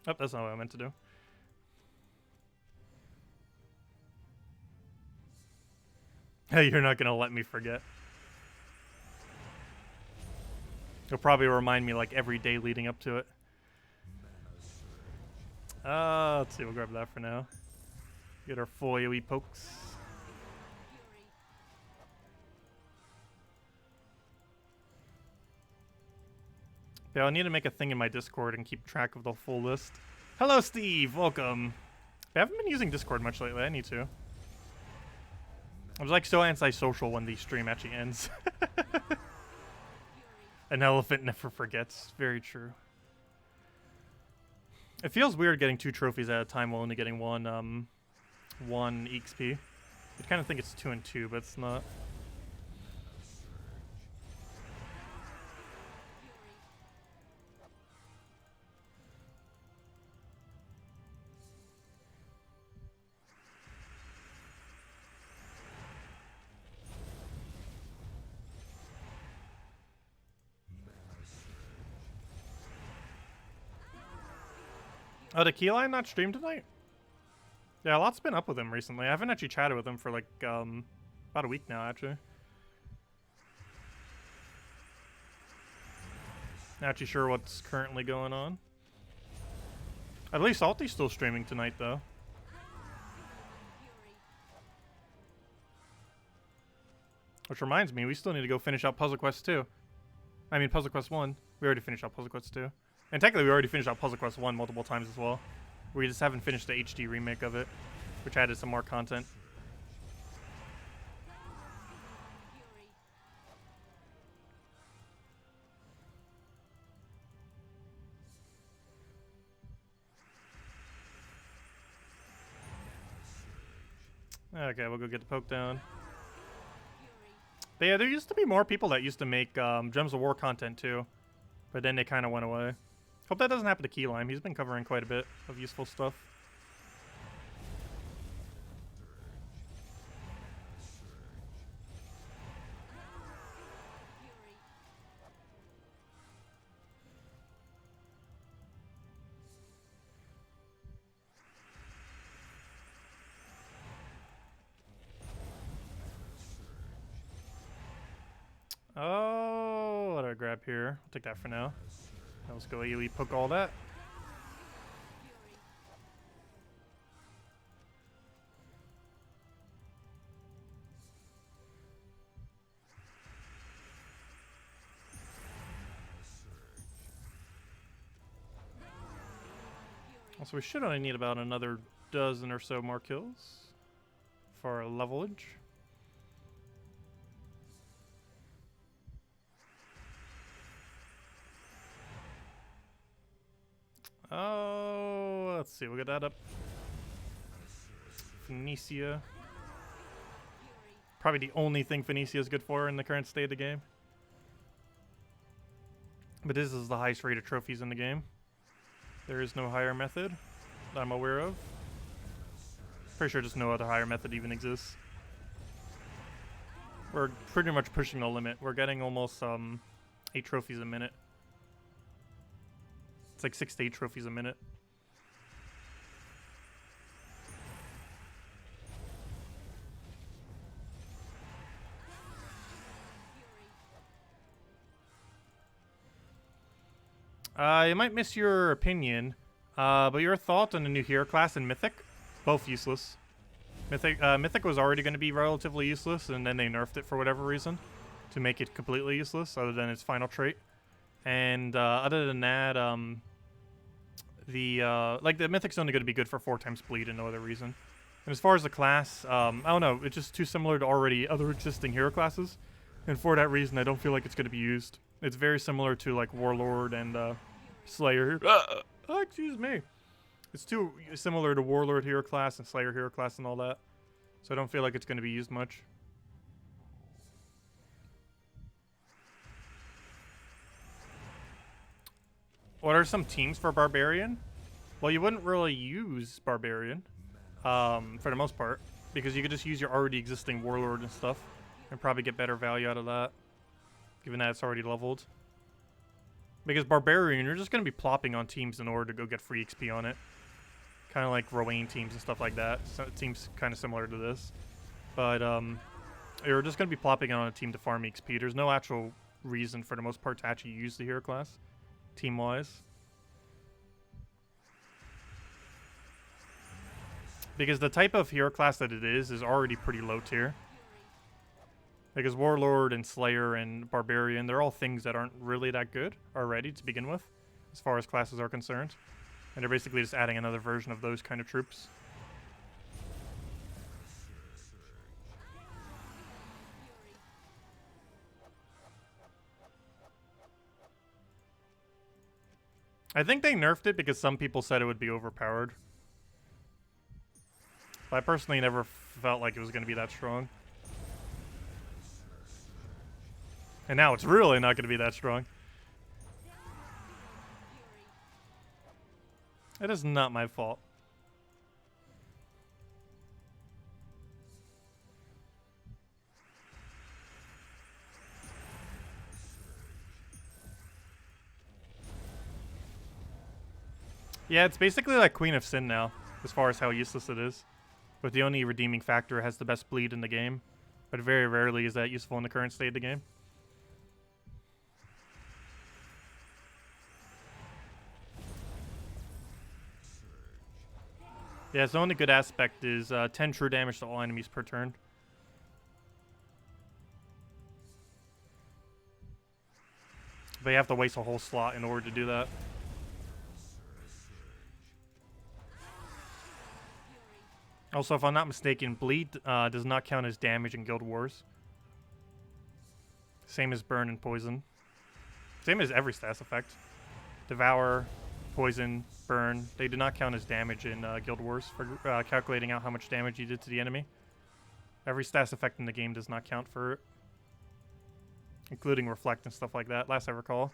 [SPEAKER 1] Oh, that's not what I meant to do. Hey, you're not gonna let me forget. You'll probably remind me like every day leading up to it. Let's see, we'll grab that for now. Get our full AoE pokes. Yeah, I need to make a thing in my Discord and keep track of the full list. Hello, Steve! Welcome. I haven't been using Discord much lately. I need to. I was like so antisocial when the stream actually ends. An elephant never forgets. Very true. It feels weird getting 2 trophies at a time while only getting one EXP. You'd kind of think it's 2 and 2, but it's not. Oh, the Keyline not streamed tonight? Yeah, a lot's been up with him recently. I haven't actually chatted with him for like about a week now, actually. Not actually sure what's currently going on. At least Salty's still streaming tonight, though. Which reminds me, we still need to go finish out Puzzle Quest 2. I mean, Puzzle Quest 1. We already finished out Puzzle Quest 2. And technically, we already finished out Puzzle Quest 1 multiple times as well. We just haven't finished the HD remake of it, which added some more content. Okay, we'll go get the poke down. But yeah, there used to be more people that used to make Gems of War content too. But then they kind of went away. Hope that doesn't happen to Keylime. He's been covering quite a bit of useful stuff. Oh, what do I grab here? I'll take that for now. Let's go AoE poke all that. Also, we should only need about another dozen or so more kills for our levelage. Oh, let's see. We'll get that up. Phoenicia. Probably the only thing Phoenicia is good for in the current state of the game. But this is the highest rated trophies in the game. There is no higher method that I'm aware of. Pretty sure just no other higher method even exists. We're pretty much pushing the limit. We're getting almost 8 trophies a minute. It's like 6 to 8 trophies a minute. You might miss your opinion, but your thought on the new hero class and Mythic? Both useless. Mythic was already going to be relatively useless, and then they nerfed it for whatever reason to make it completely useless, other than its final trait. And other than that, the Mythic's only going to be good for 4 times bleed and no other reason. And as far as the class, I don't know, it's just too similar to already other existing hero classes, and for that reason, I don't feel like it's going to be used. It's very similar to like Warlord and Slayer. Excuse me. It's too similar to Warlord hero class and Slayer hero class and all that. So I don't feel like it's going to be used much. What are some teams for Barbarian? Well, you wouldn't really use Barbarian for the most part, because you could just use your already existing Warlord and stuff and probably get better value out of that, given that it's already leveled. Because Barbarian, you're just going to be plopping on teams in order to go get free XP on it. Kind of like Rowan teams and stuff like that. So it seems kind of similar to this. But you're just going to be plopping on a team to farm XP. There's no actual reason, for the most part, to actually use the hero class, team-wise. Because the type of hero class that it is already pretty low tier. Because Warlord and Slayer and Barbarian, they're all things that aren't really that good already to begin with, as far as classes are concerned. And they're basically just adding another version of those kind of troops. I think they nerfed it because some people said it would be overpowered. But I personally never felt like it was going to be that strong. And now it's really not going to be that strong. It is not my fault. Yeah, it's basically like Queen of Sin now, as far as how useless it is. But the only redeeming factor has the best bleed in the game. But very rarely is that useful in the current state of the game. Yeah, its only good aspect is 10 true damage to all enemies per turn. But you have to waste a whole slot in order to do that. Also, if I'm not mistaken, Bleed does not count as damage in Guild Wars. Same as Burn and Poison. Same as every stats effect. Devour, Poison, Burn, they do not count as damage in Guild Wars for calculating out how much damage you did to the enemy. Every stats effect in the game does not count for it. Including Reflect and stuff like that, last I recall.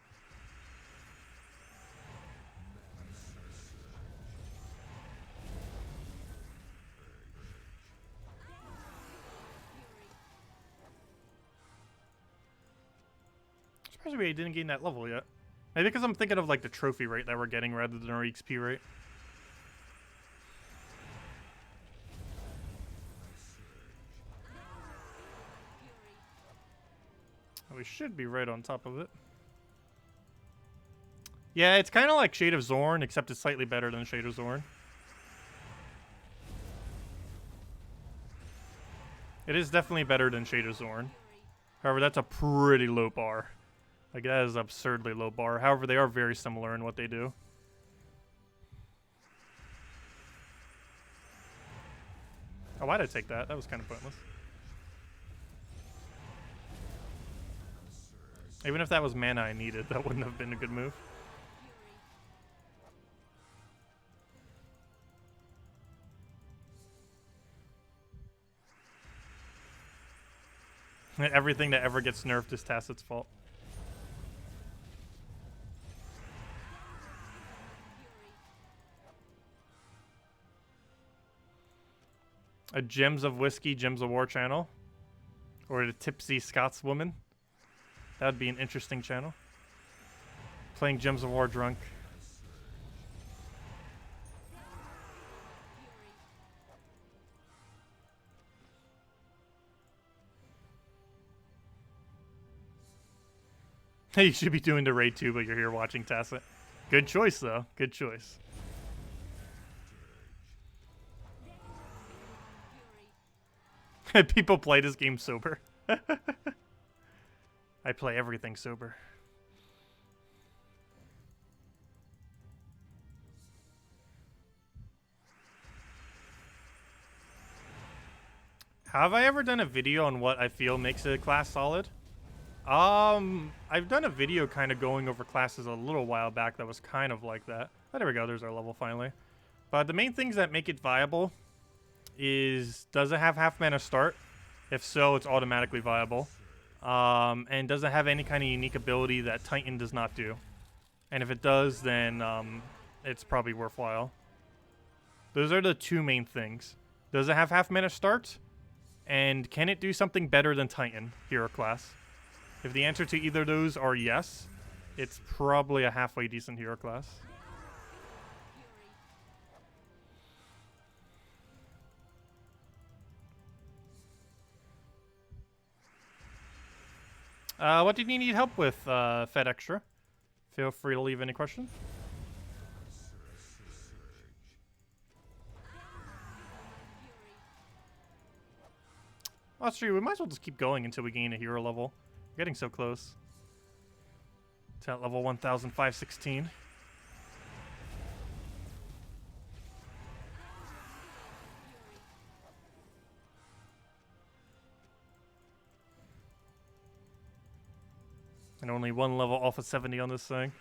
[SPEAKER 1] Surprised we didn't gain that level yet. Maybe because I'm thinking of like the trophy rate that we're getting rather than our XP rate. We should be right on top of it. Yeah, it's kind of like Shade of Zorn, except it's slightly better than Shade of Zorn. It is definitely better than Shade of Zorn. However, that's a pretty low bar. Like, that is an absurdly low bar. However, they are very similar in what they do. Oh, why'd I take that? That was kind of pointless. Even if that was mana I needed, that wouldn't have been a good move. Everything that ever gets nerfed is Tacet's fault. A Gems of Whiskey, Gems of War channel. Or the Tipsy Scotswoman. That would be an interesting channel. Playing Gems of War drunk. Hey, you should be doing the raid too, but you're here watching Tacet. Good choice, though. Good choice. People play this game sober. I play everything sober. Have I ever done a video on what I feel makes a class solid? I've done a video kind of going over classes a little while back that was kind of like that. Oh, there we go. There's our level finally. But the main things that make it viable is, does it have half mana start? If so, it's automatically viable. And does it have any kind of unique ability that Titan does not do? And if it does, then it's probably worthwhile. Those are the two main things. Does it have half mana start? And can it do something better than Titan hero class? If the answer to either of those are yes, it's probably a halfway decent hero class. What did you need help with, Fed Extra? Feel free to leave any questions. Oh, that's true. We might as well just keep going until we gain a hero level. We're getting so close. It's at level 1516. And only one level off of 70 on this thing.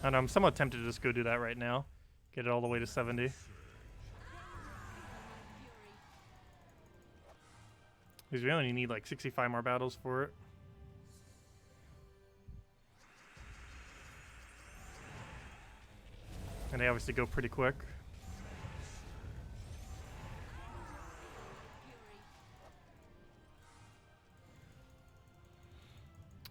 [SPEAKER 1] And I'm somewhat tempted to just go do that right now. Get it all the way to 70. Because we only need like 65 more battles for it. And they obviously go pretty quick.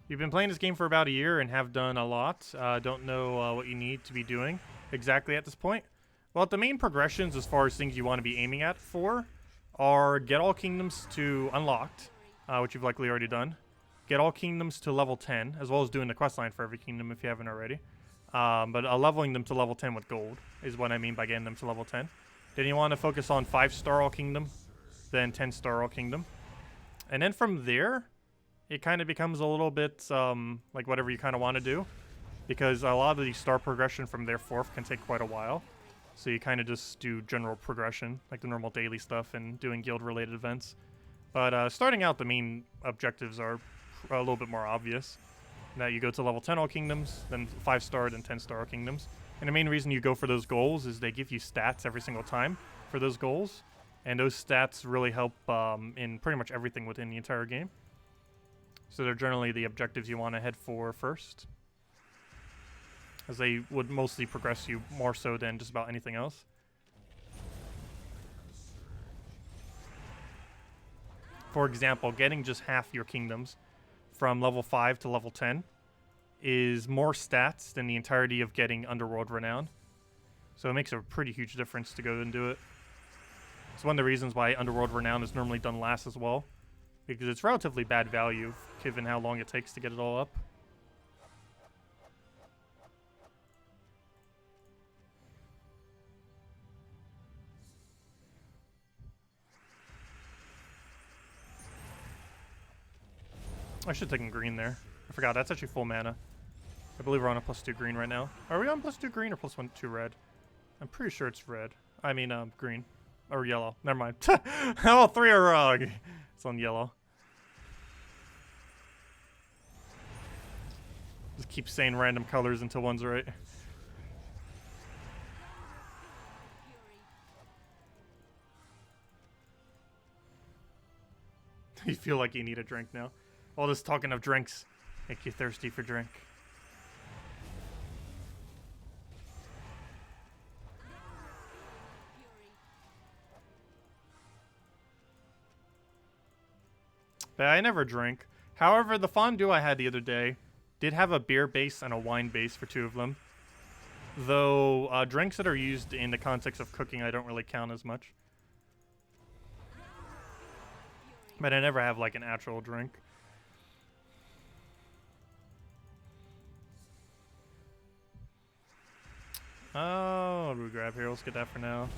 [SPEAKER 1] You've been playing this game for about a year and have done a lot. Don't know what you need to be doing exactly at this point. Well, the main progressions as far as things you want to be aiming at for are get all kingdoms to unlocked, which you've likely already done. Get all kingdoms to level 10, as well as doing the questline for every kingdom if you haven't already. But leveling them to level 10 with gold is what I mean by getting them to level 10. Then you want to focus on 5-star all kingdom, then 10-star all kingdom. And then from there, it kind of becomes a little bit like whatever you kind of want to do. Because a lot of the star progression from there forth can take quite a while. So you kind of just do general progression, like the normal daily stuff and doing guild-related events. But starting out, the main objectives are a little bit more obvious. That you go to level 10 all kingdoms, then 5-star, then 10-star all kingdoms. And the main reason you go for those goals is they give you stats every single time for those goals. And those stats really help in pretty much everything within the entire game. So they're generally the objectives you want to head for first, as they would mostly progress you more so than just about anything else. For example, getting just half your kingdoms from level 5 to level 10 is more stats than the entirety of getting Underworld Renown. So it makes a pretty huge difference to go and do it. It's one of the reasons why Underworld Renown is normally done last as well, because it's relatively bad value given how long it takes to get it all up. I should have taken green there. I forgot, that's actually full mana. I believe we're on a +2 green right now. Are we on +2 green or +2 red? I'm pretty sure it's red. I mean, green. Or yellow. Never mind. All three are wrong. It's on yellow. Just keep saying random colors until one's right. You feel like you need a drink now. All this talking of drinks make you thirsty for drink. But I never drink. However, the fondue I had the other day did have a beer base and a wine base for 2 of them. Though drinks that are used in the context of cooking I don't really count as much. But I never have like an actual drink. Oh, what do we grab here? Let's get that for now.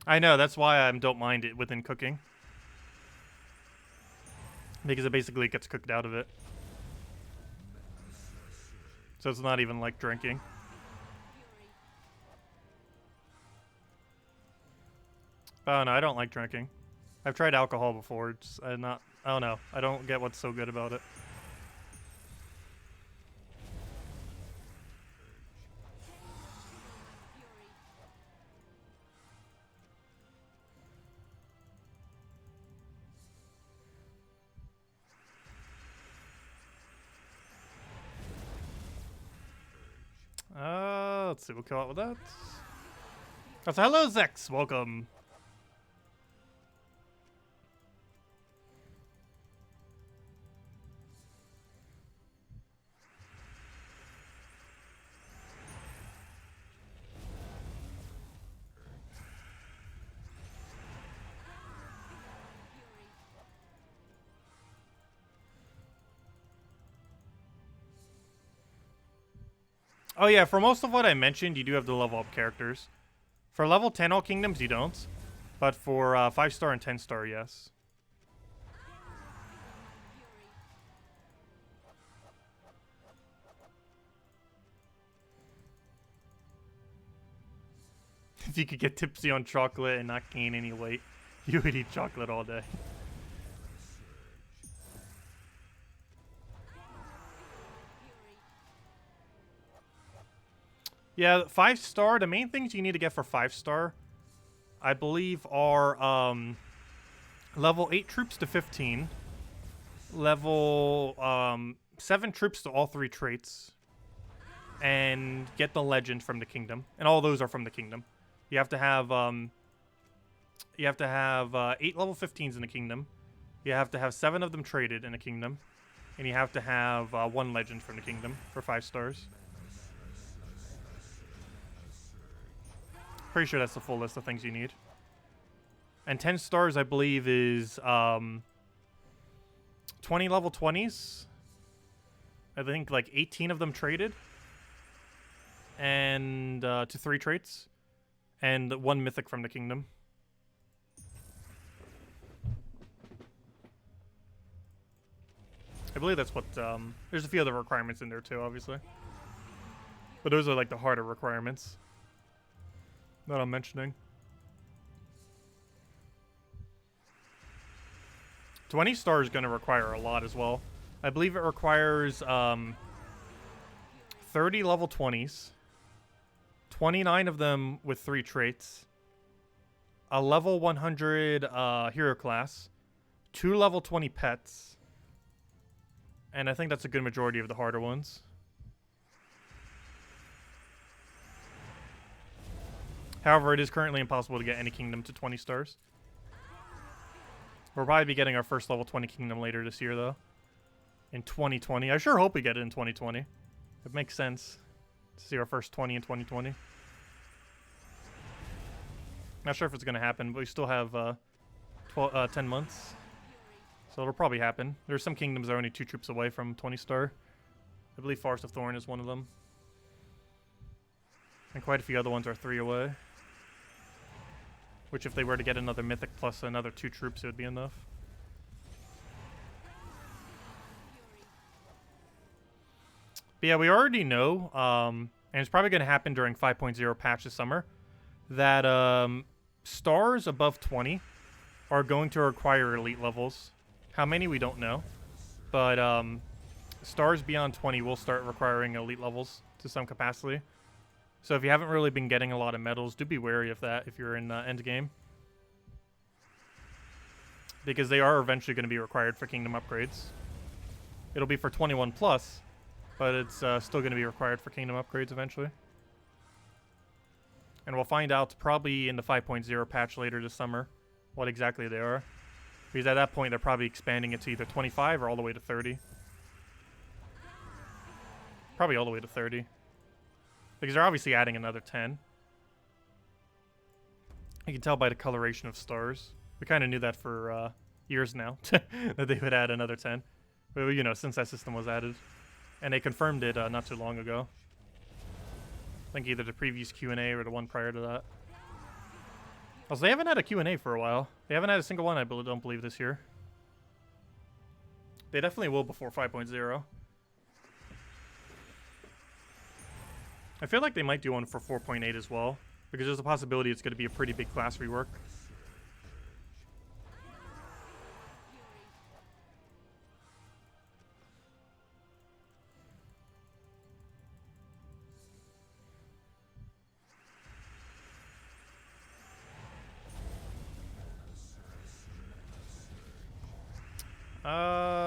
[SPEAKER 1] I know, that's why I don't mind it within cooking. Because it basically gets cooked out of it. So it's not even like drinking. Oh no, I don't like drinking. I've tried alcohol before. It's not. I don't know. I don't get what's so good about it. Let's see. We'll kill out with that. Oh, so hello, Zex. Welcome. Oh yeah, for most of what I mentioned, you do have to level up characters. For level 10 all kingdoms, you don't. But for 5-star and 10-star, yes. If you could get tipsy on chocolate and not gain any weight, you would eat chocolate all day. Yeah, 5-star, the main things you need to get for 5-star, I believe, are level 8 troops to 15, level 7 troops to all 3 traits, and get the legend from the kingdom. And all those are from the kingdom. You have to have 8 level 15s in the kingdom. You have to have 7 of them traded in a kingdom, and you have to have 1 legend from the kingdom for 5 stars. Pretty sure that's the full list of things you need. And 10 stars, I believe, is 20 level 20s. I think like 18 of them traded. And to 3 traits. And 1 mythic from the kingdom. I believe that's what... there's a few other requirements in there too, obviously. But those are like the harder requirements that I'm mentioning. 20 stars is going to require a lot as well. I believe it requires 30 level 20s, 29 of them with 3 traits, a level 100 hero class, 2 level 20 pets, and I think that's a good majority of the harder ones. However, it is currently impossible to get any kingdom to 20 stars. We'll probably be getting our first level 20 kingdom later this year, though. In 2020. I sure hope we get it in 2020. It makes sense to see our first 20 in 2020. Not sure if it's going to happen, but we still have 10 months. So it'll probably happen. There's some kingdoms that are only 2 troops away from 20 star. I believe Forest of Thorn is one of them. And quite a few other ones are 3 away. Which, if they were to get another mythic plus another 2 troops, it would be enough. But yeah, we already know, and it's probably going to happen during 5.0 patch this summer, that stars above 20 are going to require elite levels. How many, we don't know. But stars beyond 20 will start requiring elite levels to some capacity. So if you haven't really been getting a lot of medals, do be wary of that if you're in endgame. Because they are eventually going to be required for kingdom upgrades. It'll be for 21 plus, but it's still going to be required for kingdom upgrades eventually. And we'll find out probably in the 5.0 patch later this summer what exactly they are. Because at that point, they're probably expanding it to either 25 or all the way to 30. Probably all the way to 30. Because they're obviously adding another 10. You can tell by the coloration of stars. We kind of knew that for years now, that they would add another 10. But, you know, since that system was added. And they confirmed it not too long ago. I think either the previous Q&A or the one prior to that. Also, they haven't had a Q&A for a while. They haven't had a single one, I don't believe, this year. They definitely will before 5.0. I feel like they might do one for 4.8 as well, because there's a possibility it's going to be a pretty big class rework.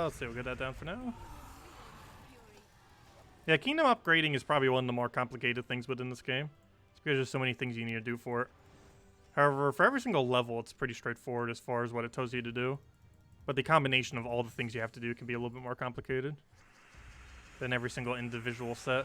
[SPEAKER 1] Let's see, we'll get that down for now. Yeah, kingdom upgrading is probably one of the more complicated things within this game. It's because there's so many things you need to do for it. However, for every single level, it's pretty straightforward as far as what it tells you to do. But the combination of all the things you have to do can be a little bit more complicated than every single individual set.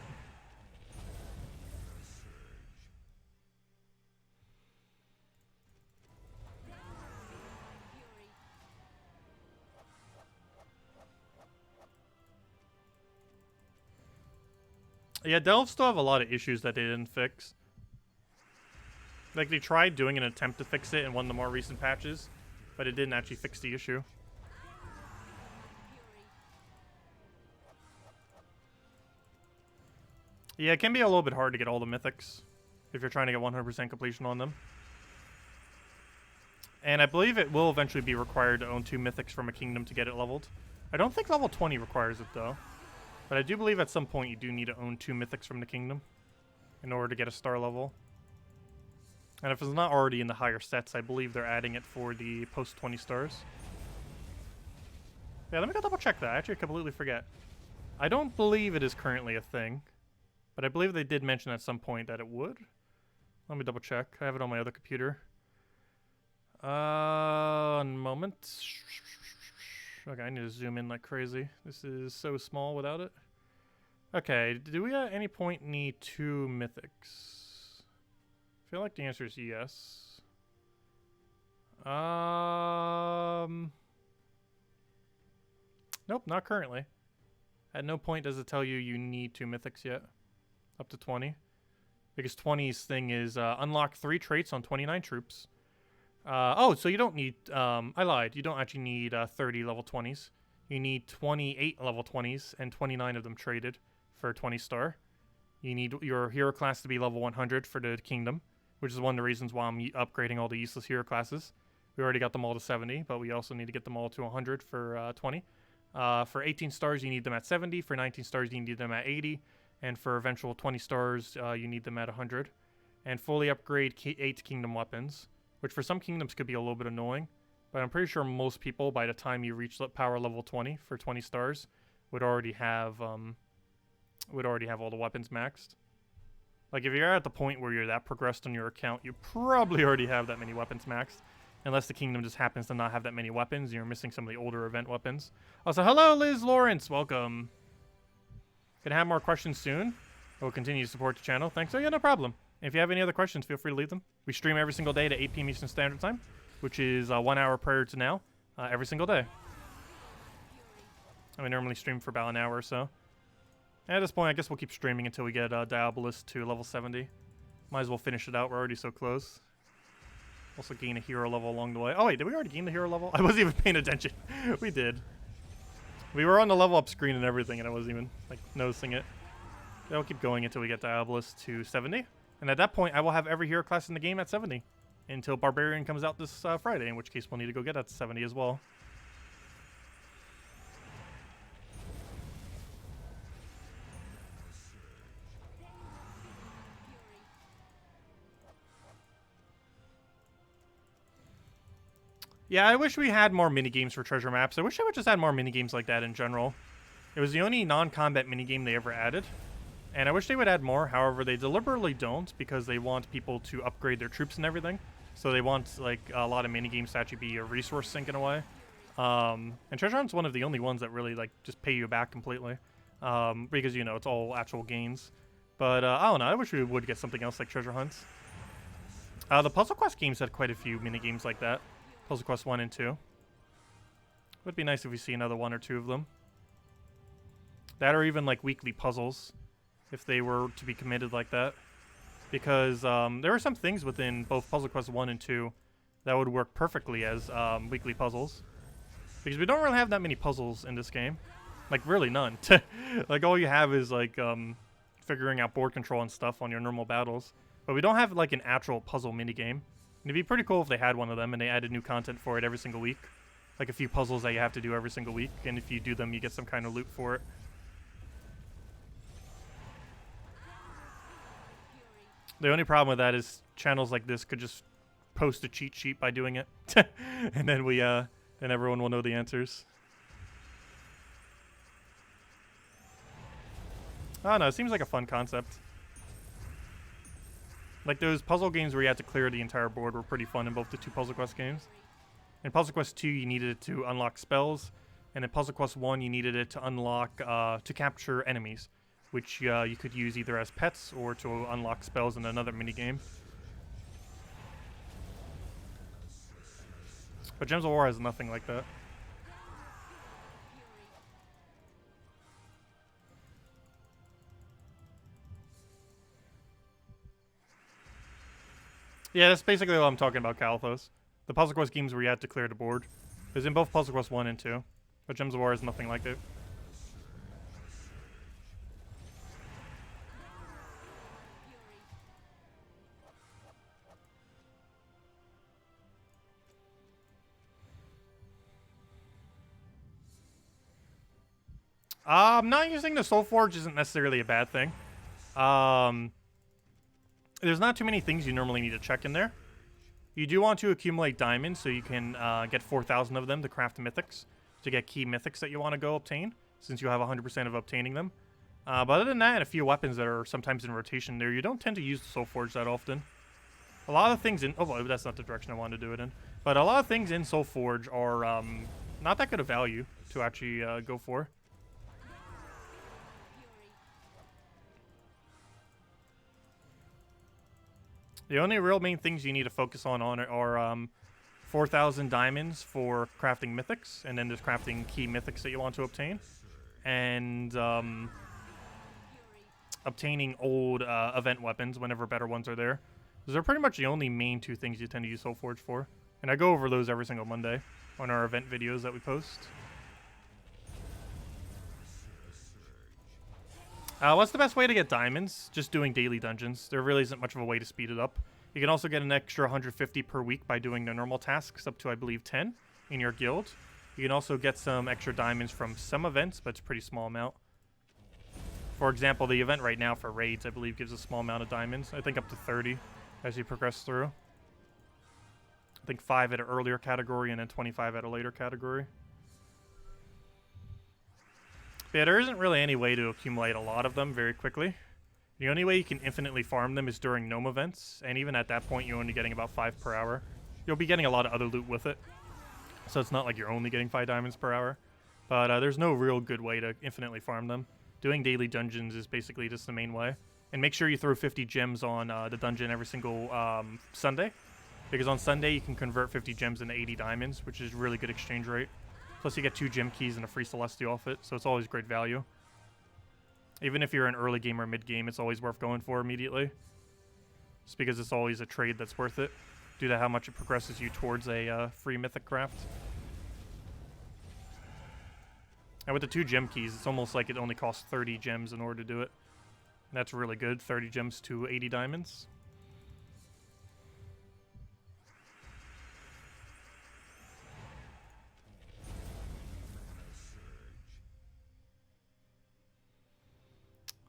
[SPEAKER 1] Yeah, Delves still have a lot of issues that they didn't fix. Like, they tried doing an attempt to fix it in one of the more recent patches, but it didn't actually fix the issue. Yeah, it can be a little bit hard to get all the mythics if you're trying to get 100% completion on them. And I believe it will eventually be required to own 2 mythics from a kingdom to get it leveled. I don't think level 20 requires it, though. But I do believe at some point you do need to own 2 mythics from the kingdom in order to get a star level. And if it's not already in the higher sets, I believe they're adding it for the post 20 stars. Yeah, let me go double check that. I actually completely forget. I don't believe it is currently a thing, but I believe they did mention at some point that it would. Let me double check. I have it on my other computer. One moment. Okay, I need to zoom in like crazy. This is so small without it. Okay, do we at any point need 2 mythics? I feel like the answer is yes. Nope, not currently. At no point does it tell you you need 2 mythics yet. Up to 20. Because 20's thing is unlock 3 traits on 29 troops. Oh, so you don't need, I lied. You don't actually need 30 level 20s. You need 28 level 20s and 29 of them traded for 20 star. You need your hero class to be level 100 for the kingdom, which is one of the reasons why I'm upgrading all the useless hero classes. We already got them all to 70, but we also need to get them all to 100 for 20. For 18 stars, you need them at 70. For 19 stars, you need them at 80. And for eventual 20 stars, you need them at 100. And fully upgrade 8 kingdom weapons, which for some kingdoms could be a little bit annoying, but I'm pretty sure most people, by the time you reach power level 20 for 20 stars, would already have all the weapons maxed. Like, if you're at the point where you're that progressed on your account, you probably already have that many weapons maxed, unless the kingdom just happens to not have that many weapons, and you're missing some of the older event weapons. Also, hello, Liz Lawrence, welcome. Gonna have more questions soon. We'll continue to support the channel. Thanks. Oh yeah, no problem. If you have any other questions, feel free to leave them. We stream every single day at 8 p.m. Eastern Standard Time, which is 1 hour prior to now, every single day. And we normally stream for about an hour or so. And at this point, I guess we'll keep streaming until we get Dailies to level 70. Might as well finish it out. We're already so close. Also gain a hero level along the way. Oh wait, did we already gain the hero level? I wasn't even paying attention. We did. We were on the level up screen and everything, and I wasn't even like noticing it. Yeah, we'll keep going until we get Dailies to 70. And at that point, I will have every hero class in the game at 70 until Barbarian comes out this Friday, in which case we'll need to go get that to 70 as well. Yeah, I wish we had more minigames for treasure maps. I wish they would just add more minigames like that in general. It was the only non-combat minigame they ever added. And I wish they would add more. However, they deliberately don't because they want people to upgrade their troops and everything. So they want like a lot of minigames to actually be a resource sink in a way. And treasure hunt's one of the only ones that really like just pay you back completely. Because, you know, it's all actual gains. But I don't know. I wish we would get something else like treasure hunts. The Puzzle Quest games had quite a few minigames like that. Puzzle Quest 1 and 2. Would be nice if we see another one or two of them. That or even like weekly puzzles, if they were to be committed like that. Because there are some things within both Puzzle Quest 1 and 2 that would work perfectly as weekly puzzles. Because we don't really have that many puzzles in this game. Like, really none. Like, all you have is, like, figuring out board control and stuff on your normal battles. But we don't have, like, an actual puzzle minigame. It'd be pretty cool if they had one of them and they added new content for it every single week. Like, a few puzzles that you have to do every single week. And if you do them, you get some kind of loot for it. The only problem with that is channels like this could just post a cheat sheet by doing it. And then then everyone will know the answers. I don't know, it seems like a fun concept. Like those puzzle games where you had to clear the entire board were pretty fun in both the two Puzzle Quest games. In Puzzle Quest 2, you needed it to unlock spells, and in Puzzle Quest 1, you needed it to unlock, to capture enemies, which you could use either as pets or to unlock spells in another minigame. But Gems of War has nothing like that. Yeah, that's basically what I'm talking about, Calathos. The Puzzle Quest games where you had to clear the board. It was in both Puzzle Quest 1 and 2. But Gems of War is nothing like it. Not using the Soul Forge isn't necessarily a bad thing. There's not too many things you normally need to check in there. You do want to accumulate diamonds so you can get 4,000 of them to craft mythics, to get key mythics that you want to go obtain, since you have 100% of obtaining them. But other than that, and a few weapons that are sometimes in rotation there, you don't tend to use the Soul Forge that often. A lot of things in... Oh, well, that's not the direction I wanted to do it in. But a lot of things in Soul Forge are not that good of value to actually go for. The only real main things you need to focus on are 4,000 diamonds for crafting mythics, and then just crafting key mythics that you want to obtain, and obtaining old event weapons whenever better ones are there. Those are pretty much the only main two things you tend to use Soul Forge for, and I go over those every single Monday on our event videos that we post. What's the best way to get diamonds? Just doing daily dungeons. There really isn't much of a way to speed it up. You can also get an extra 150 per week by doing the normal tasks, up to, I believe, 10 in your guild. You can also get some extra diamonds from some events, but it's a pretty small amount. For example, the event right now for raids, I believe, gives a small amount of diamonds. I think up to 30 as you progress through. I think 5 at an earlier category and then 25 at a later category. Yeah, there isn't really any way to accumulate a lot of them very quickly. The only way you can infinitely farm them is during gnome events, and even at that point you're only getting about 5 per hour. You'll be getting a lot of other loot with it, so it's not like you're only getting 5 diamonds per hour. But there's no real good way to infinitely farm them. Doing daily dungeons is basically just the main way. And make sure you throw 50 gems on the dungeon every single Sunday, because on Sunday you can convert 50 gems into 80 diamonds, which is really good exchange rate. Plus you get 2 gem keys and a free celestial off it, so it's always great value. Even if you're an early game or mid game, it's always worth going for immediately. Just because it's always a trade that's worth it, due to how much it progresses you towards a free mythic craft. And with the 2 gem keys, it's almost like it only costs 30 gems in order to do it. And that's really good, 30 gems to 80 diamonds.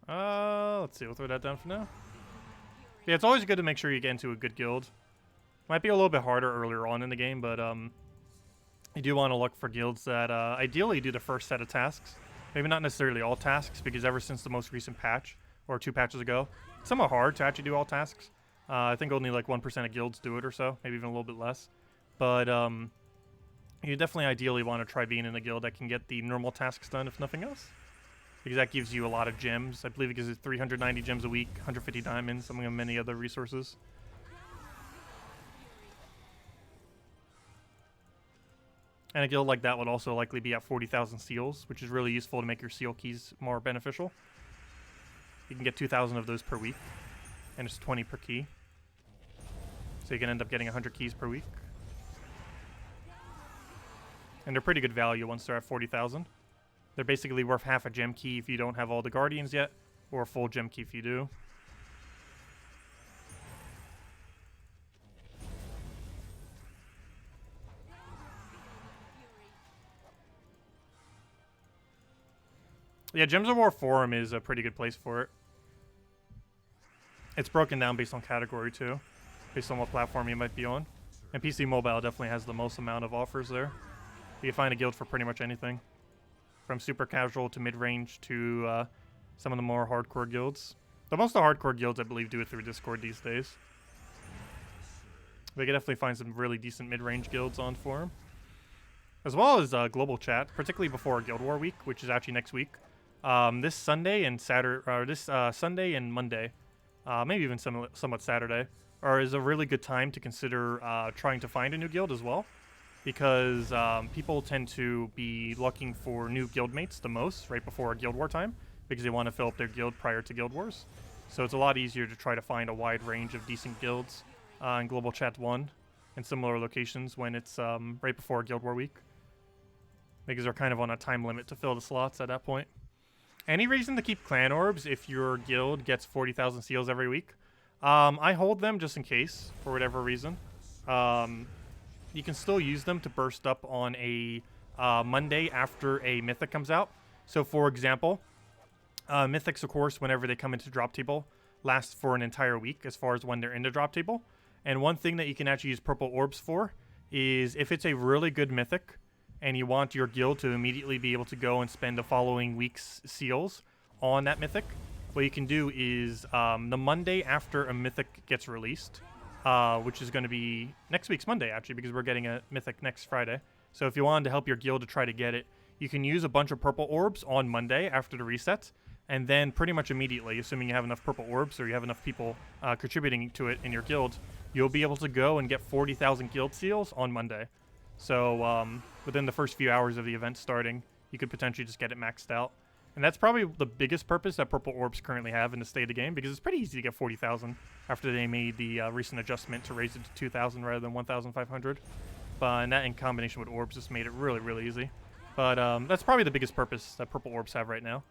[SPEAKER 1] Let's see, we'll throw that down for now. Yeah, it's always good to make sure you get into a good guild. Might be a little bit harder earlier on in the game, but You do want to look for guilds that ideally do the first set of tasks. Maybe not necessarily all tasks, because ever since the most recent patch, or 2 patches ago, it's somewhat hard to actually do all tasks. I think only like 1% of guilds do it or so, maybe even a little bit less. But you definitely ideally want to try being in a guild that can get the normal tasks done, if nothing else. Because that gives you a lot of gems. I believe it gives you 390 gems a week, 150 diamonds, among many other resources. And a guild like that would also likely be at 40,000 seals, which is really useful to make your seal keys more beneficial. You can get 2,000 of those per week, and it's 20 per key. So you can end up getting 100 keys per week. And they're pretty good value once they're at 40,000. They're basically worth half a gem key if you don't have all the guardians yet, or a full gem key if you do. Yeah, Gems of War Forum is a pretty good place for it. It's broken down based on category too, based on what platform you might be on. And PC Mobile definitely has the most amount of offers there. You can find a guild for pretty much anything, from super casual to mid-range to some of the more hardcore guilds. But most of the hardcore guilds, I believe, do it through Discord these days. But you can definitely find some really decent mid-range guilds on forum, as well as global chat, particularly before Guild War week, which is actually next week. This Sunday and Sunday and Monday, maybe even somewhat Saturday, is a really good time to consider trying to find a new guild as well, because people tend to be looking for new guildmates the most right before Guild War time, because they want to fill up their guild prior to Guild Wars. So it's a lot easier to try to find a wide range of decent guilds in Global Chat 1 and similar locations when it's right before Guild War week, because they're kind of on a time limit to fill the slots at that point. Any reason to keep clan orbs if your guild gets 40,000 seals every week? I hold them just in case, for whatever reason. You can still use them to burst up on a Monday after a mythic comes out. So, for example, mythics, of course, whenever they come into drop table, last for an entire week as far as when they're in the drop table. And one thing that you can actually use purple orbs for is if it's a really good mythic, and you want your guild to immediately be able to go and spend the following week's seals on that mythic, what you can do is the Monday after a mythic gets released, which is going to be next week's Monday, actually, because we're getting a mythic next Friday. So if you wanted to help your guild to try to get it, you can use a bunch of purple orbs on Monday after the reset, and then pretty much immediately, assuming you have enough purple orbs or you have enough people contributing to it in your guild, you'll be able to go and get 40,000 guild seals on Monday. So within the first few hours of the event starting, you could potentially just get it maxed out. And that's probably the biggest purpose that purple orbs currently have in the state of the game, because it's pretty easy to get 40,000 after they made the recent adjustment to raise it to 2,000 rather than 1,500. And that in combination with orbs just made it really, really easy. But that's probably the biggest purpose that purple orbs have right now,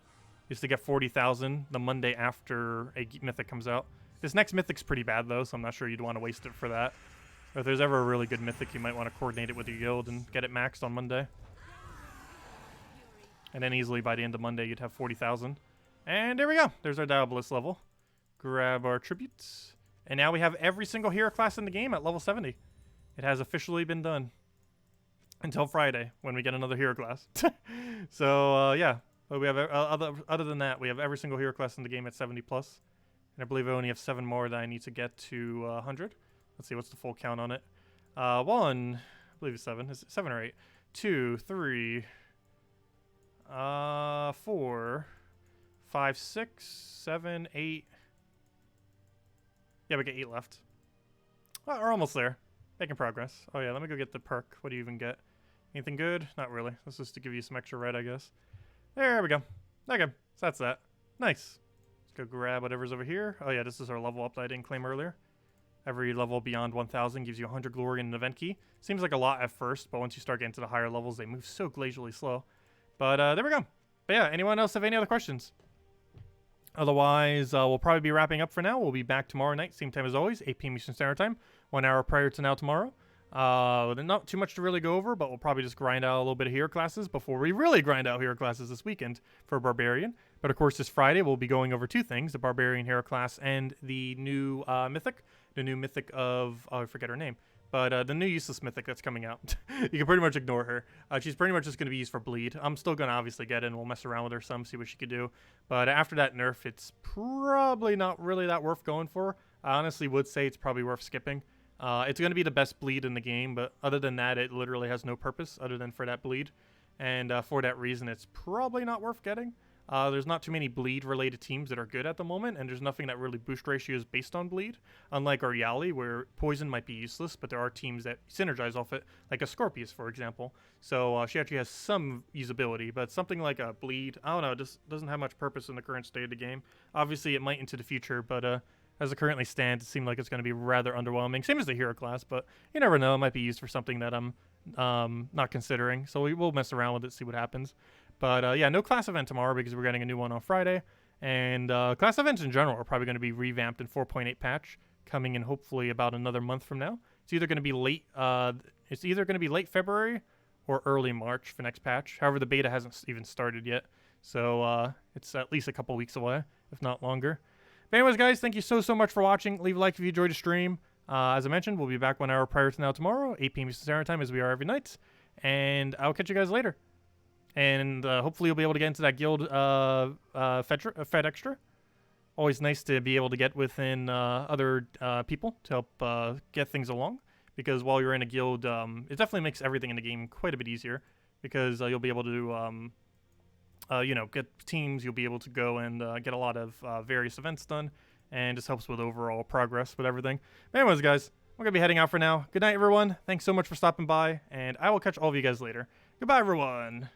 [SPEAKER 1] is to get 40,000 the Monday after a mythic comes out. This next mythic's pretty bad though, so I'm not sure you'd want to waste it for that. Or if there's ever a really good mythic, you might want to coordinate it with your guild and get it maxed on Monday. And then easily by the end of Monday, you'd have 40,000. And there we go. There's our Dailies level. Grab our tributes. And now we have every single hero class in the game at level 70. It has officially been done. Until Friday, when we get another hero class. So, yeah. But we have other than that, we have every single hero class in the game at 70+. And I believe I only have 7 more that I need to get to 100. Let's see, what's the full count on it? 1, I believe it's 7. Is it 7 or 8? 2, 3, 4, 5, 6, 7, 8. Yeah, we get 8 left. Well, we're almost there. Making progress. Oh yeah, let me go get the perk. What do you even get? Anything good? Not really. This is to give you some extra red, I guess. There we go. Okay, so that's that. Nice. Let's go grab whatever's over here. Oh yeah, this is our level up that I didn't claim earlier. Every level beyond 1,000 gives you 100 glory and an event key. Seems like a lot at first, but once you start getting to the higher levels, they move so glacially slow. But there we go. But yeah, anyone else have any other questions? Otherwise, we'll probably be wrapping up for now. We'll be back tomorrow night, same time as always, 8 p.m. Eastern Standard Time, 1 hour prior to now tomorrow. Not too much to really go over, but we'll probably just grind out a little bit of hero classes before we really grind out hero classes this weekend for Barbarian. But of course, this Friday, we'll be going over 2 things, the Barbarian hero class and the new mythic. The new mythic of, oh, I forget her name, But the new useless mythic that's coming out, you can pretty much ignore her. She's pretty much just going to be used for bleed. I'm still going to obviously get in. We'll mess around with her some, see what she could do. But after that nerf, it's probably not really that worth going for. I honestly would say it's probably worth skipping. It's going to be the best bleed in the game, but other than that, it literally has no purpose other than for that bleed. And for that reason, it's probably not worth getting. There's not too many bleed-related teams that are good at the moment, and there's nothing that really boost ratio is based on bleed, unlike Oriali, where poison might be useless, but there are teams that synergize off it, like a Scorpius, for example. So she actually has some usability, but something like a bleed, I don't know, just doesn't have much purpose in the current state of the game. Obviously, it might into the future, but as it currently stands, it seems like it's going to be rather underwhelming. Same as the hero class, but you never know. It might be used for something that I'm not considering. So we will mess around with it, see what happens. But yeah, no class event tomorrow because we're getting a new one on Friday. And class events in general are probably going to be revamped in 4.8 patch, coming in hopefully about another month from now. It's either going to be late. It's either going to be late February or early March for next patch. However, the beta hasn't even started yet, so it's at least a couple weeks away, if not longer. But anyways, guys, thank you so much for watching. Leave a like if you enjoyed the stream. As I mentioned, we'll be back 1 hour prior to now tomorrow, 8 p.m. Eastern Standard Time, as we are every night. And I'll catch you guys later. And hopefully you'll be able to get into that guild Fed Extra. Always nice to be able to get within other people to help get things along. Because while you're in a guild, it definitely makes everything in the game quite a bit easier. Because you'll be able to, you know, get teams. You'll be able to go and get a lot of various events done. And just helps with overall progress with everything. But anyways, guys, I'm going to be heading out for now. Good night, everyone. Thanks so much for stopping by. And I will catch all of you guys later. Goodbye, everyone.